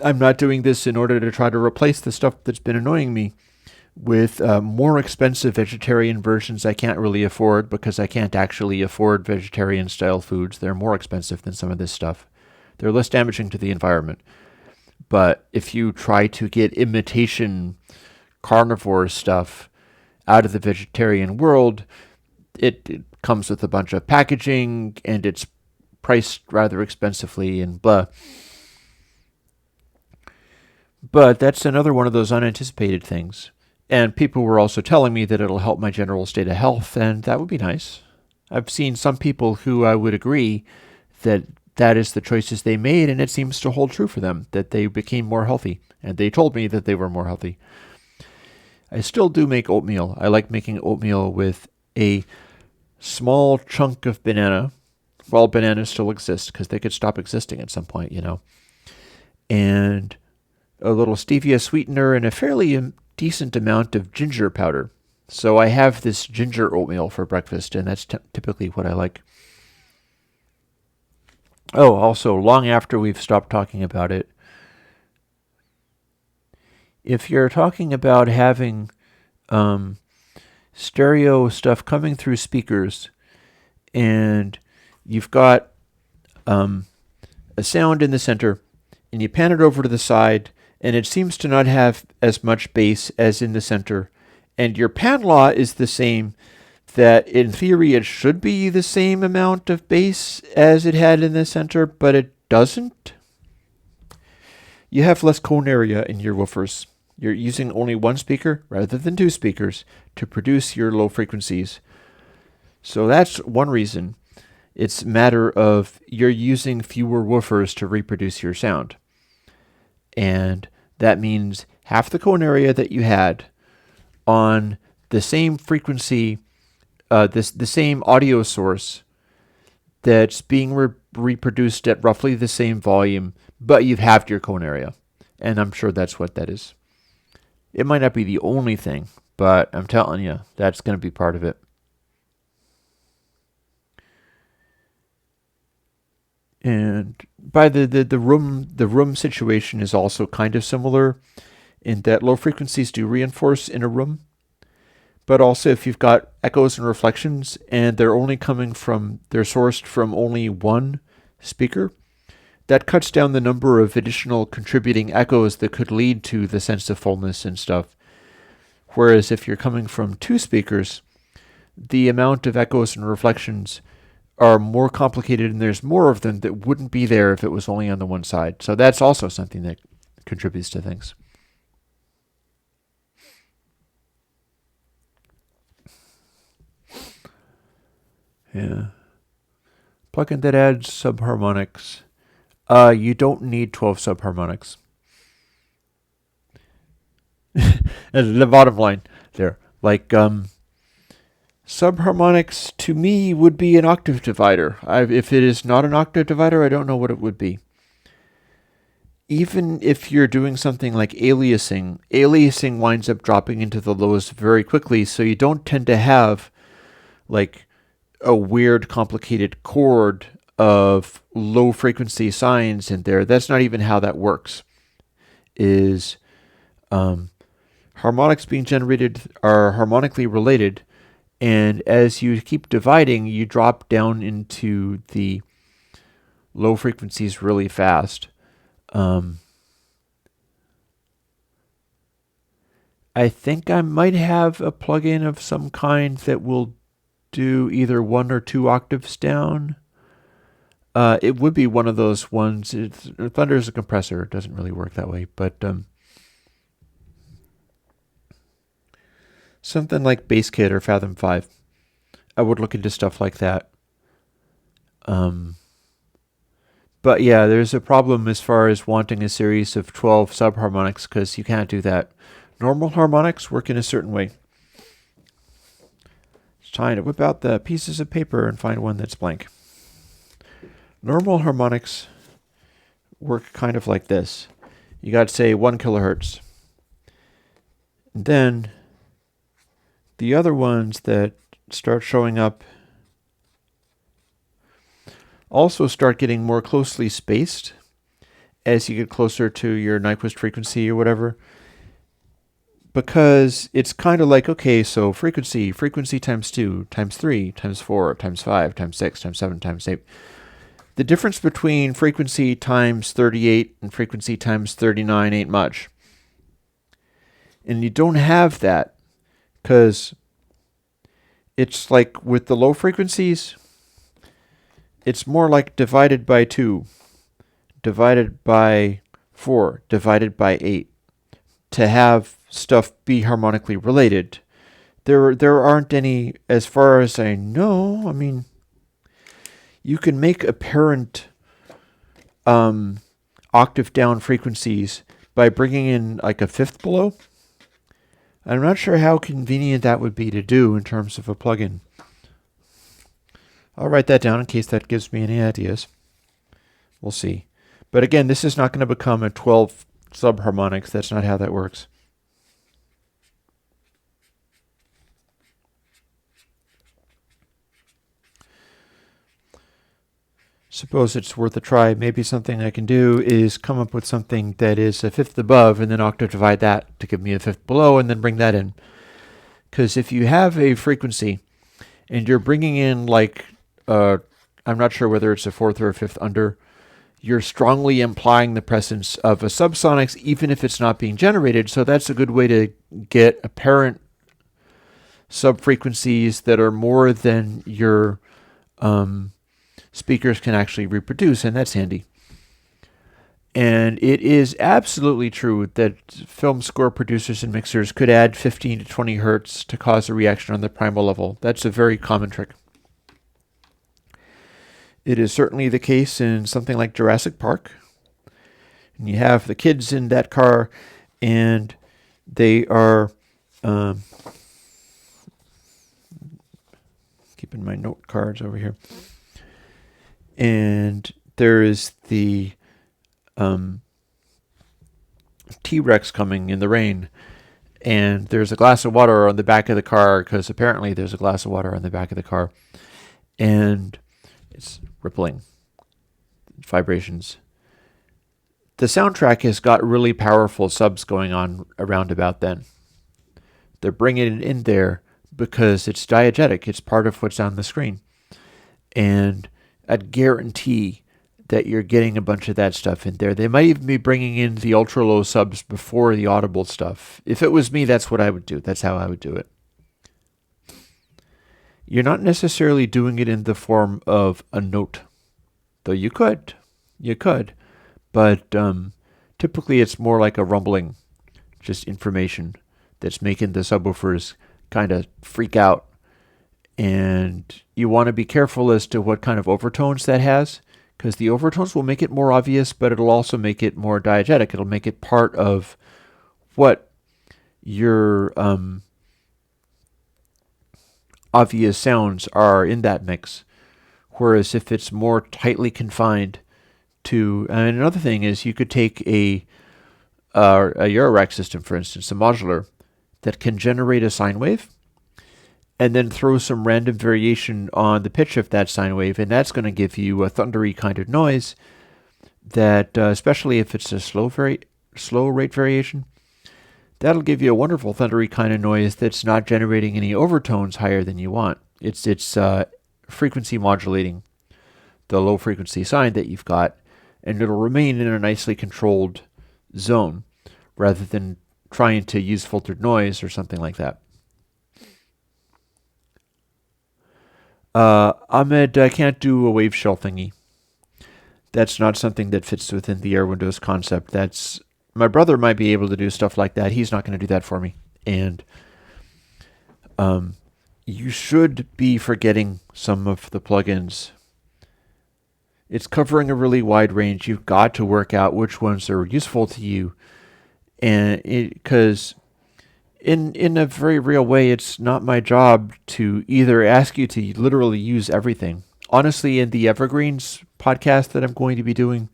I'm not doing this in order to try to replace the stuff that's been annoying me with more expensive vegetarian versions I can't really afford because I can't actually afford vegetarian-style foods. They're more expensive than some of this stuff. They're less damaging to the environment. But if you try to get imitation carnivore stuff out of the vegetarian world, it comes with a bunch of packaging, and it's priced rather expensively and blah. But that's another one of those unanticipated things. And people were also telling me that it'll help my general state of health, and that would be nice. I've seen some people who I would agree that is the choices they made, and it seems to hold true for them, that they became more healthy. And they told me that they were more healthy. I still do make oatmeal. I like making oatmeal with a small chunk of banana, while bananas still exist, because they could stop existing at some point, and a little stevia sweetener, and a fairly decent amount of ginger powder. So I have this ginger oatmeal for breakfast, and that's typically what I like. Oh, also, long after we've stopped talking about it, if you're talking about having stereo stuff coming through speakers, and you've got a sound in the center, and you pan it over to the side, and it seems to not have as much bass as in the center, and your pan law is the same, that in theory it should be the same amount of bass as it had in the center, but it doesn't. You have less cone area in your woofers. You're using only one speaker rather than two speakers to produce your low frequencies. So that's one reason. It's a matter of you're using fewer woofers to reproduce your sound. And that means half the cone area that you had on the same frequency, the same audio source that's being reproduced at roughly the same volume, but you've halved your cone area. And I'm sure that's what that is. It might not be the only thing, but I'm telling you, that's going to be part of it. And by the room situation is also kind of similar in that low frequencies do reinforce in a room. But also if you've got echoes and reflections and they're sourced from only one speaker, that cuts down the number of additional contributing echoes that could lead to the sense of fullness and stuff. Whereas if you're coming from two speakers, the amount of echoes and reflections are more complicated, and there's more of them that wouldn't be there if it was only on the one side. So that's also something that contributes to things. Yeah. Plugin that adds subharmonics. You don't need 12 subharmonics. That's the bottom line there. Like, subharmonics to me would be an octave divider. If it is not an octave divider, I don't know what it would be. Even if you're doing something like aliasing winds up dropping into the lows very quickly, so you don't tend to have like a weird, complicated chord of low frequency signs in there. That's not even how that works. Is harmonics being generated are harmonically related, and as you keep dividing, you drop down into the low frequencies really fast. I think I might have a plugin of some kind that will do either 1 or 2 octaves down. It would be one of those ones. Thunder is a compressor. It doesn't really work that way, but something like BassKit or Fathom 5. I would look into stuff like that. But yeah, there's a problem as far as wanting a series of 12 subharmonics because you can't do that. Normal harmonics work in a certain way. Just trying to whip out the pieces of paper and find one that's blank. Normal harmonics work kind of like this. You got to say 1 kilohertz. And then the other ones that start showing up also start getting more closely spaced as you get closer to your Nyquist frequency or whatever. Because it's kind of like, okay, so frequency times 2, times 3, times 4, times 5, times 6, times 7, times 8. The difference between frequency times 38 and frequency times 39 ain't much. And you don't have that because it's like with the low frequencies, it's more like divided by 2, divided by 4, divided by 8 to have stuff be harmonically related. There aren't any, as far as I know. I mean, you can make apparent octave down frequencies by bringing in like a fifth below. I'm not sure how convenient that would be to do in terms of a plugin. I'll write that down in case that gives me any ideas. We'll see. But again, this is not going to become a 12 subharmonics. That's not how that works. Suppose it's worth a try. Maybe something I can do is come up with something that is a fifth above and then octave divide that to give me a fifth below and then bring that in. Because if you have a frequency and you're bringing in like, I'm not sure whether it's a fourth or a fifth under, you're strongly implying the presence of a subsonics even if it's not being generated. So that's a good way to get apparent subfrequencies that are more than your speakers can actually reproduce, and that's handy. And it is absolutely true that film score producers and mixers could add 15 to 20 hertz to cause a reaction on the primal level. That's a very common trick. It is certainly the case in something like Jurassic Park. And you have the kids in that car, and they are keeping my note cards over here. And there is the T-Rex coming in the rain. And there's a glass of water on the back of the car, because apparently there's a glass of water on the back of the car. And it's rippling, vibrations. The soundtrack has got really powerful subs going on around about then. They're bringing it in there because it's diegetic. It's part of what's on the screen. And I'd guarantee that you're getting a bunch of that stuff in there. They might even be bringing in the ultra low subs before the audible stuff. If it was me, that's what I would do. That's how I would do it. You're not necessarily doing it in the form of a note, though you could. You could. But typically it's more like a rumbling, just information that's making the subwoofers kind of freak out And you want to be careful as to what kind of overtones that has, because the overtones will make it more obvious, but it'll also make it more diegetic. It'll make it part of what your obvious sounds are in that mix. Whereas if it's more tightly confined to, and another thing is you could take a Eurorack system, for instance, a modular, that can generate a sine wave, and then throw some random variation on the pitch of that sine wave, and that's going to give you a thundery kind of noise that, especially if it's a slow rate variation, that'll give you a wonderful thundery kind of noise that's not generating any overtones higher than you want. It's frequency modulating the low frequency sine that you've got, and it'll remain in a nicely controlled zone rather than trying to use filtered noise or something like that. Ahmed, I can't do a wave shell thingy. That's not something that fits within the Airwindows concept. My brother might be able to do stuff like that. He's not going to do that for me. And you should be forgetting some of the plugins. It's covering a really wide range. You've got to work out which ones are useful to you. And because in a very real way, it's not my job to either ask you to literally use everything. Honestly, in the Evergreens podcast that I'm going to be doing,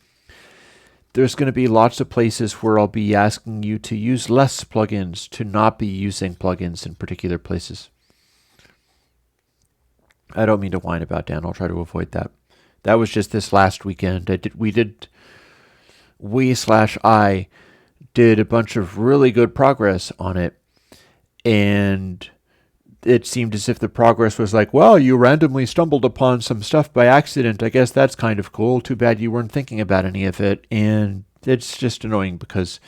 there's going to be lots of places where I'll be asking you to use less plugins, to not be using plugins in particular places. I don't mean to whine about Dan. I'll try to avoid that. That was just this last weekend. I did a bunch of really good progress on it. And it seemed as if the progress was like, well, you randomly stumbled upon some stuff by accident. I guess that's kind of cool. Too bad you weren't thinking about any of it. And it's just annoying because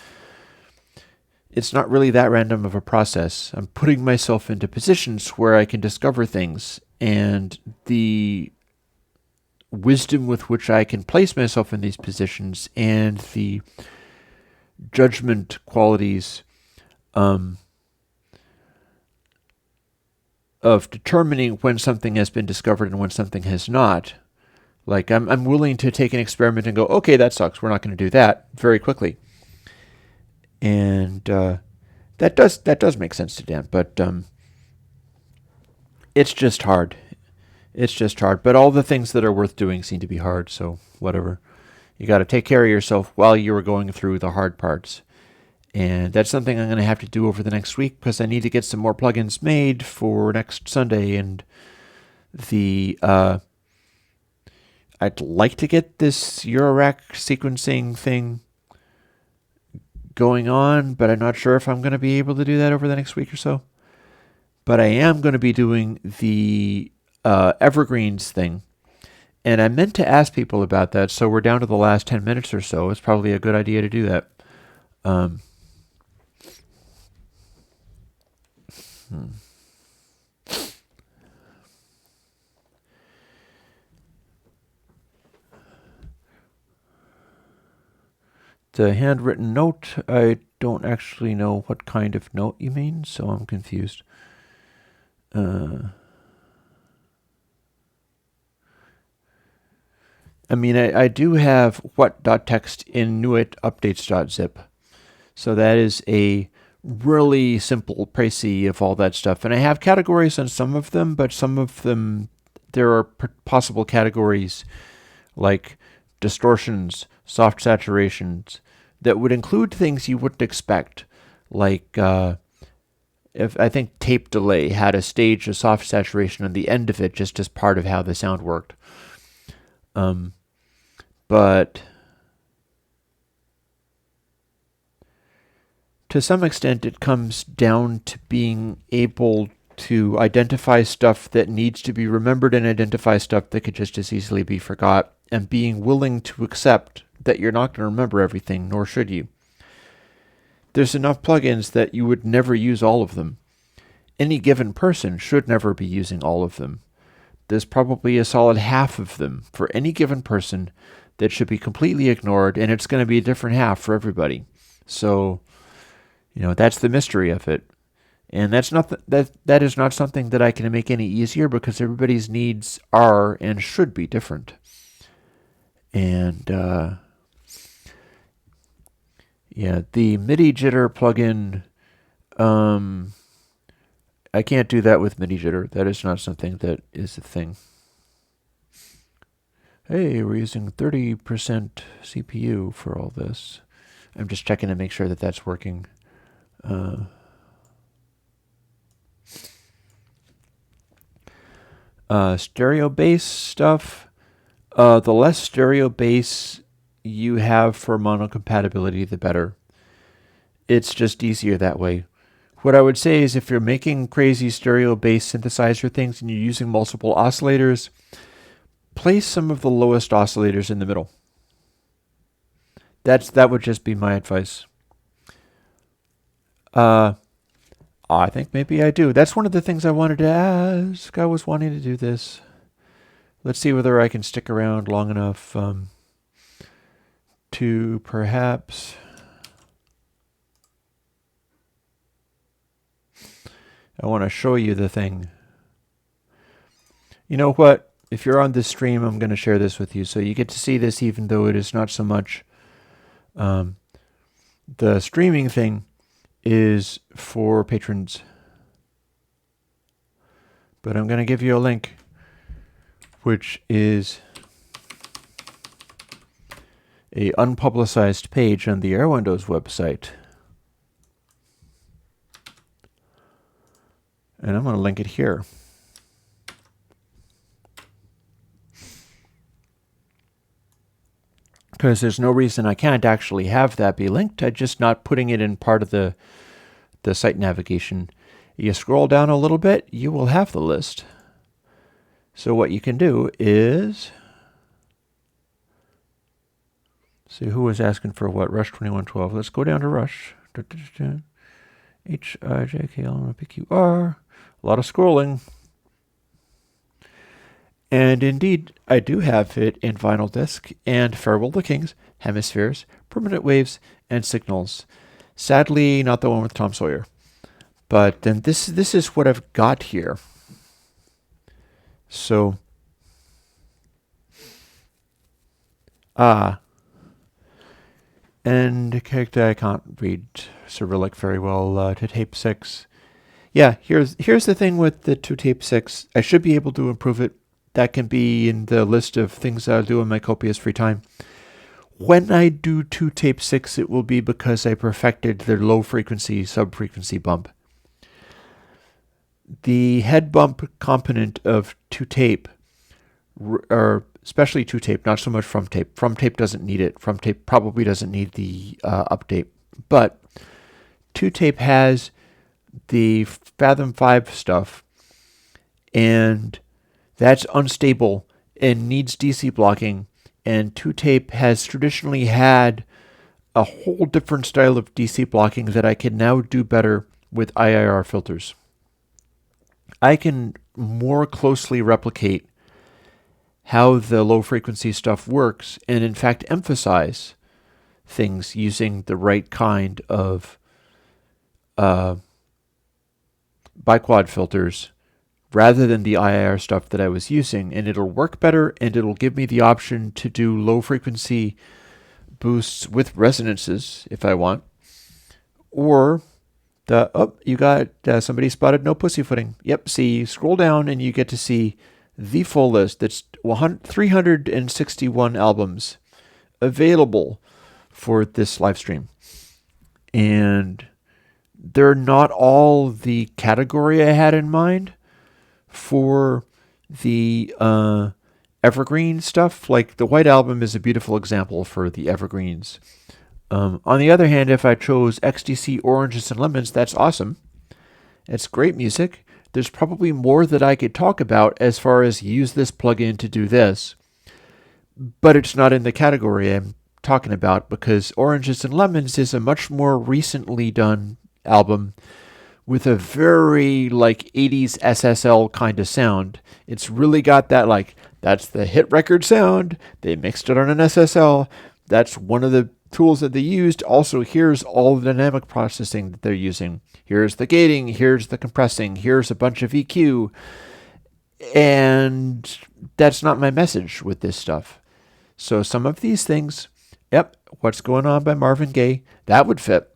it's not really that random of a process. I'm putting myself into positions where I can discover things. And the wisdom with which I can place myself in these positions and the judgment qualities of determining when something has been discovered and when something has not. Like, I'm willing to take an experiment and go, okay, that sucks. We're not going to do that very quickly. And that does make sense to Dan, but it's just hard. It's just hard. But all the things that are worth doing seem to be hard, so whatever. You got to take care of yourself while you are going through the hard parts. And that's something I'm going to have to do over the next week because I need to get some more plugins made for next Sunday. And I'd like to get this Eurorack sequencing thing going on, but I'm not sure if I'm going to be able to do that over the next week or so. But I am going to be doing the Evergreens thing. And I meant to ask people about that, so we're down to the last 10 minutes or so. It's probably a good idea to do that. The handwritten note, I don't actually know what kind of note you mean, so I'm confused. I do have what.txt in Nuit updates.zip. So that is a really simple précis of all that stuff. And I have categories on some of them, but some of them, there are possible categories like distortions, soft saturations, that would include things you wouldn't expect. Like, if I think tape delay had a stage of soft saturation on the end of it just as part of how the sound worked. But to some extent, it comes down to being able to identify stuff that needs to be remembered and identify stuff that could just as easily be forgot, and being willing to accept that you're not going to remember everything, nor should you. There's enough plugins that you would never use all of them. Any given person should never be using all of them. There's probably a solid half of them for any given person that should be completely ignored, and it's going to be a different half for everybody. So, that's the mystery of it. And that's not that is not something that I can make any easier because everybody's needs are and should be different. And yeah, the MIDI jitter plugin, I can't do that with MIDI jitter. That is not something that is a thing. Hey, we're using 30% CPU for all this. I'm just checking to make sure that that's working. Stereo bass stuff. The less stereo bass you have for mono compatibility, the better. It's just easier that way. What I would say is if you're making crazy stereo bass synthesizer things and you're using multiple oscillators, place some of the lowest oscillators in the middle. That would just be my advice. I think maybe I do. That's one of the things I wanted to ask. I was wanting to do this. Let's see whether I can stick around long enough to perhaps... I want to show you the thing. You know what? If you're on this stream, I'm going to share this with you. So you get to see this even though it is not so much... the streaming thing is for patrons. But I'm going to give you a link, which is a unpublicized page on the Airwindows website. And I'm going to link it here. Because there's no reason I can't actually have that be linked. I'm just not putting it in part of the site navigation. You scroll down a little bit, you will have the list. So what you can do is... see who was asking for what? Rush 2112. Let's go down to Rush. HIJKLMPQR. A lot of scrolling. And indeed, I do have it in vinyl disc and Farewell to Kings, Hemispheres, Permanent Waves, and Signals. Sadly, not the one with Tom Sawyer. But then this is what I've got here. So, and character I can't read Cyrillic very well. To tape 6. Yeah, here's the thing with the to tape 6. I should be able to improve it. That can be in the list of things I'll do in my copious free time. When I do 2 tape 6, it will be because I perfected the low frequency, sub-frequency bump. The head bump component of 2 tape, or especially 2 tape, not so much from tape. From tape doesn't need it. From tape probably doesn't need the update. But 2 tape has the Fathom 5 stuff, and that's unstable and needs DC blocking. And 2 tape has traditionally had a whole different style of DC blocking that I can now do better with IIR filters. I can more closely replicate how the low frequency stuff works and in fact emphasize things using the right kind of biquad filters rather than the IIR stuff that I was using, and it'll work better, and it'll give me the option to do low frequency boosts with resonances if I want. Or you got somebody spotted no pussyfooting. Yep, see, scroll down and you get to see the full list. That's 361 albums available for this live stream. And they're not all the category I had in mind for the evergreen stuff. Like the White Album is a beautiful example for the evergreens. On the other hand, if I chose XTC Oranges and Lemons, that's awesome. It's great music. There's probably more that I could talk about as far as use this plugin to do this. But it's not in the category I'm talking about because Oranges and Lemons is a much more recently done album with a very like 80s SSL kind of sound. It's really got that that's the hit record sound. They mixed it on an SSL. That's one of the tools that they used. Also, here's all the dynamic processing that they're using. Here's the gating, here's the compressing, here's a bunch of EQ. And that's not my message with this stuff. So some of these things, yep, What's Going On by Marvin Gaye, that would fit.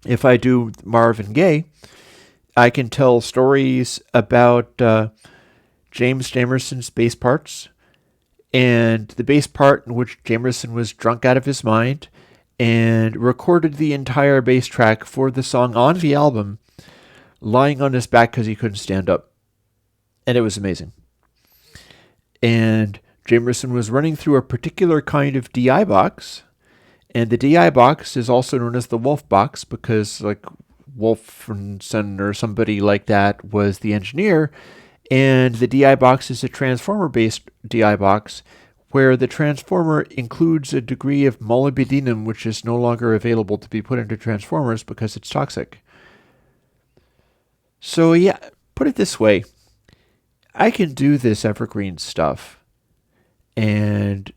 If I do Marvin Gaye, I can tell stories about James Jamerson's bass parts, and the bass part in which Jamerson was drunk out of his mind and recorded the entire bass track for the song on the album, lying on his back because he couldn't stand up. And it was amazing. And Jamerson was running through a particular kind of DI box, and the DI box is also known as the Wolf box because, like, Wolfenson or somebody like that was the engineer, and the DI box is a transformer-based DI box where the transformer includes a degree of molybdenum which is no longer available to be put into transformers because it's toxic. So yeah, put it this way. I can do this evergreen stuff, and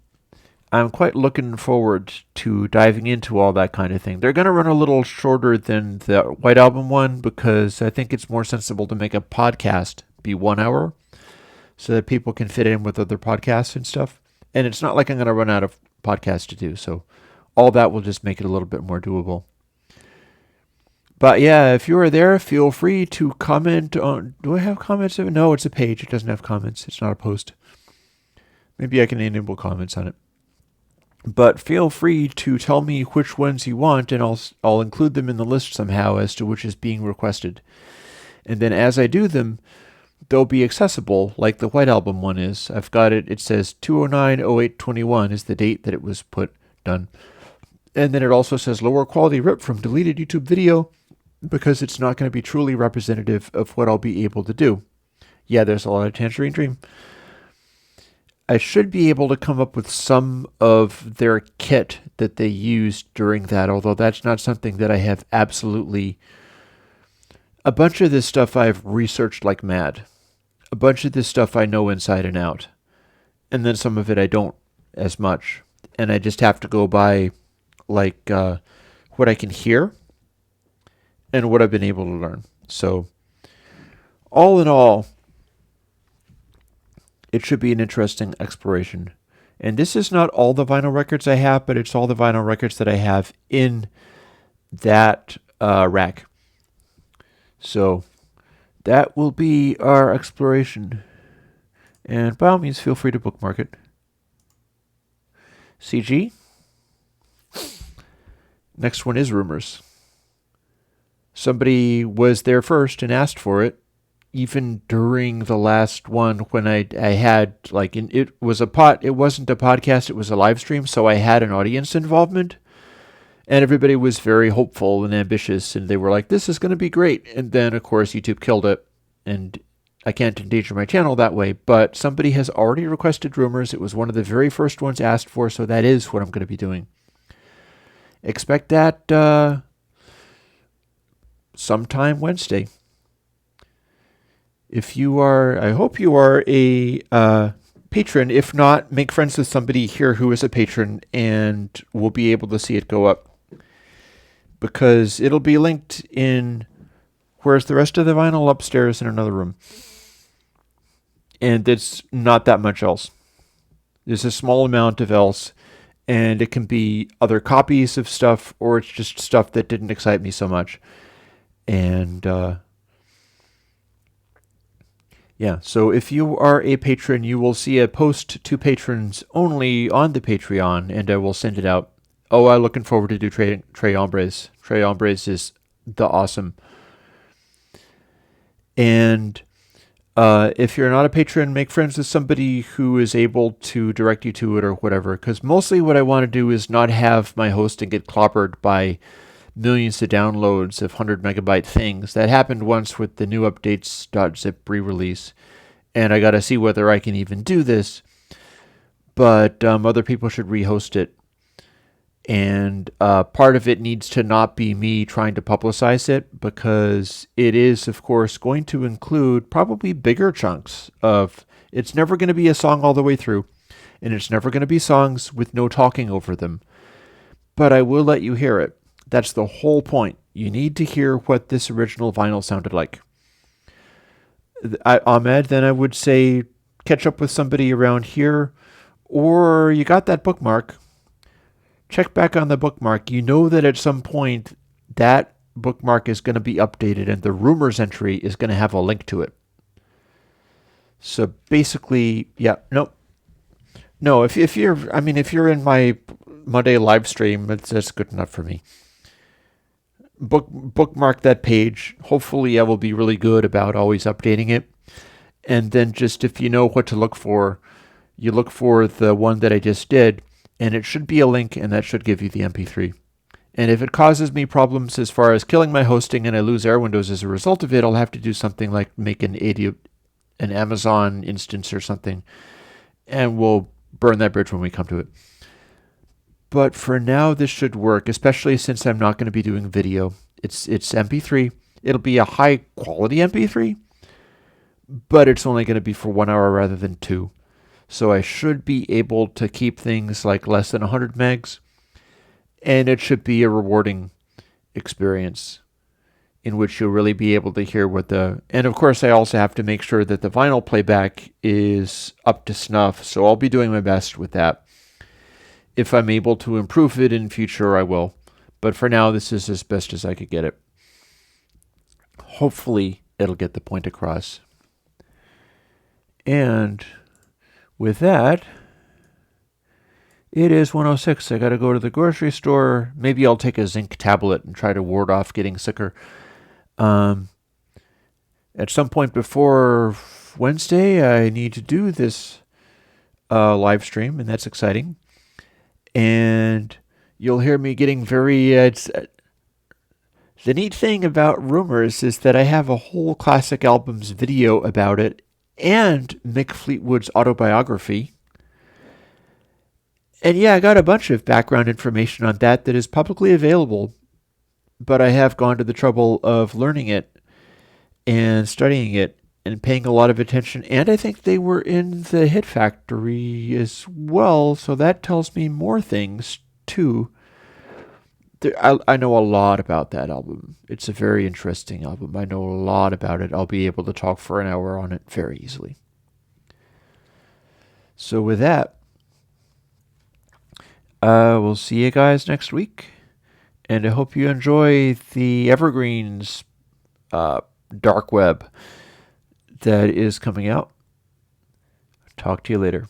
I'm quite looking forward to diving into all that kind of thing. They're going to run a little shorter than the White Album one because I think it's more sensible to make a podcast be 1 hour so that people can fit in with other podcasts and stuff. And it's not like I'm going to run out of podcasts to do, so all that will just make it a little bit more doable. But yeah, if you are there, feel free to comment on... Do I have comments? No, it's a page. It doesn't have comments. It's not a post. Maybe I can enable comments on it. But feel free to tell me which ones you want, and I'll include them in the list somehow as to which is being requested. And then as I do them, they'll be accessible, like the White Album one is. I've got it. It says 209/08/21 is the date that it was done. And then it also says lower quality rip from deleted YouTube video, because it's not going to be truly representative of what I'll be able to do. Yeah, there's a lot of Tangerine Dream. I should be able to come up with some of their kit that they used during that, although that's not something that I have absolutely... A bunch of this stuff I've researched like mad. A bunch of this stuff I know inside and out. And then some of it I don't as much. And I just have to go by like what I can hear and what I've been able to learn. So, all in all, it should be an interesting exploration. And this is not all the vinyl records I have, but it's all the vinyl records that I have in that rack. So, that will be our exploration. And by all means, feel free to bookmark it. CG. Next one is Rumors. Somebody was there first and asked for it, even during the last one when I had, like, it wasn't a podcast, it was a live stream, so I had an audience involvement, and everybody was very hopeful and ambitious, and they were like, this is going to be great, and then, of course, YouTube killed it, and I can't endanger my channel that way, but somebody has already requested Rumors. It was one of the very first ones asked for, so that is what I'm going to be doing. Expect that sometime Wednesday. If you are, I hope you are a patron. If not, make friends with somebody here who is a patron and we'll be able to see it go up. Because it'll be linked in, where's the rest of the vinyl? Upstairs in another room. And it's not that much else. There's a small amount of else. And it can be other copies of stuff, or it's just stuff that didn't excite me so much. And yeah, so if you are a patron, you will see a post to patrons only on the Patreon, and I will send it out. Oh, I'm looking forward to do Tres Hombres. Tres Hombres is the awesome. And if you're not a patron, make friends with somebody who is able to direct you to it or whatever. Because mostly what I want to do is not have my hosting get clobbered by millions of downloads of 100 megabyte things. That happened once with the new updates.zip re-release. And I got to see whether I can even do this. But other people should rehost it. And part of it needs to not be me trying to publicize it, because it is, of course, going to include probably bigger chunks of... It's never going to be a song all the way through, and it's never going to be songs with no talking over them. but I will let you hear it. That's the whole point. You need to hear what this original vinyl sounded like. Ahmed, then I would say catch up with somebody around here, or you got that bookmark. Check back on the bookmark. You know that at some point that bookmark is going to be updated and the rumors entry is going to have a link to it. So basically, yeah, no. If you're in my Monday live stream, that's good enough for me. Bookmark that page. Hopefully, I will be really good about always updating it. And then just if you know what to look for, you look for the one that I just did, and it should be a link, and that should give you the MP3. And if it causes me problems as far as killing my hosting and I lose Airwindows as a result of it, I'll have to do something like make an Amazon instance or something, and we'll burn that bridge when we come to it. But for now, this should work, especially since I'm not going to be doing video. It's MP3. It'll be a high quality MP3, but it's only going to be for 1 hour rather than 2. So I should be able to keep things like less than 100 megs, and it should be a rewarding experience in which you'll really be able to hear and of course I also have to make sure that the vinyl playback is up to snuff, so I'll be doing my best with that. If I'm able to improve it in future, I will. But for now, this is as best as I could get it. Hopefully, it'll get the point across. And with that, it is 1:06. I got to go to the grocery store. Maybe I'll take a zinc tablet and try to ward off getting sicker. At some point before Wednesday, I need to do this live stream, and that's exciting. And you'll hear me getting very... the neat thing about Rumors is that I have a whole classic albums video about it and Mick Fleetwood's autobiography. And yeah, I got a bunch of background information on that is publicly available, but I have gone to the trouble of learning it and studying it and paying a lot of attention. And I think they were in the Hit Factory as well, so that tells me more things too. I know a lot about that album. It's a very interesting album. I know a lot about it. I'll be able to talk for an hour on it very easily. So with that, we'll see you guys next week. And I hope you enjoy the Evergreens dark web that is coming out. Talk to you later.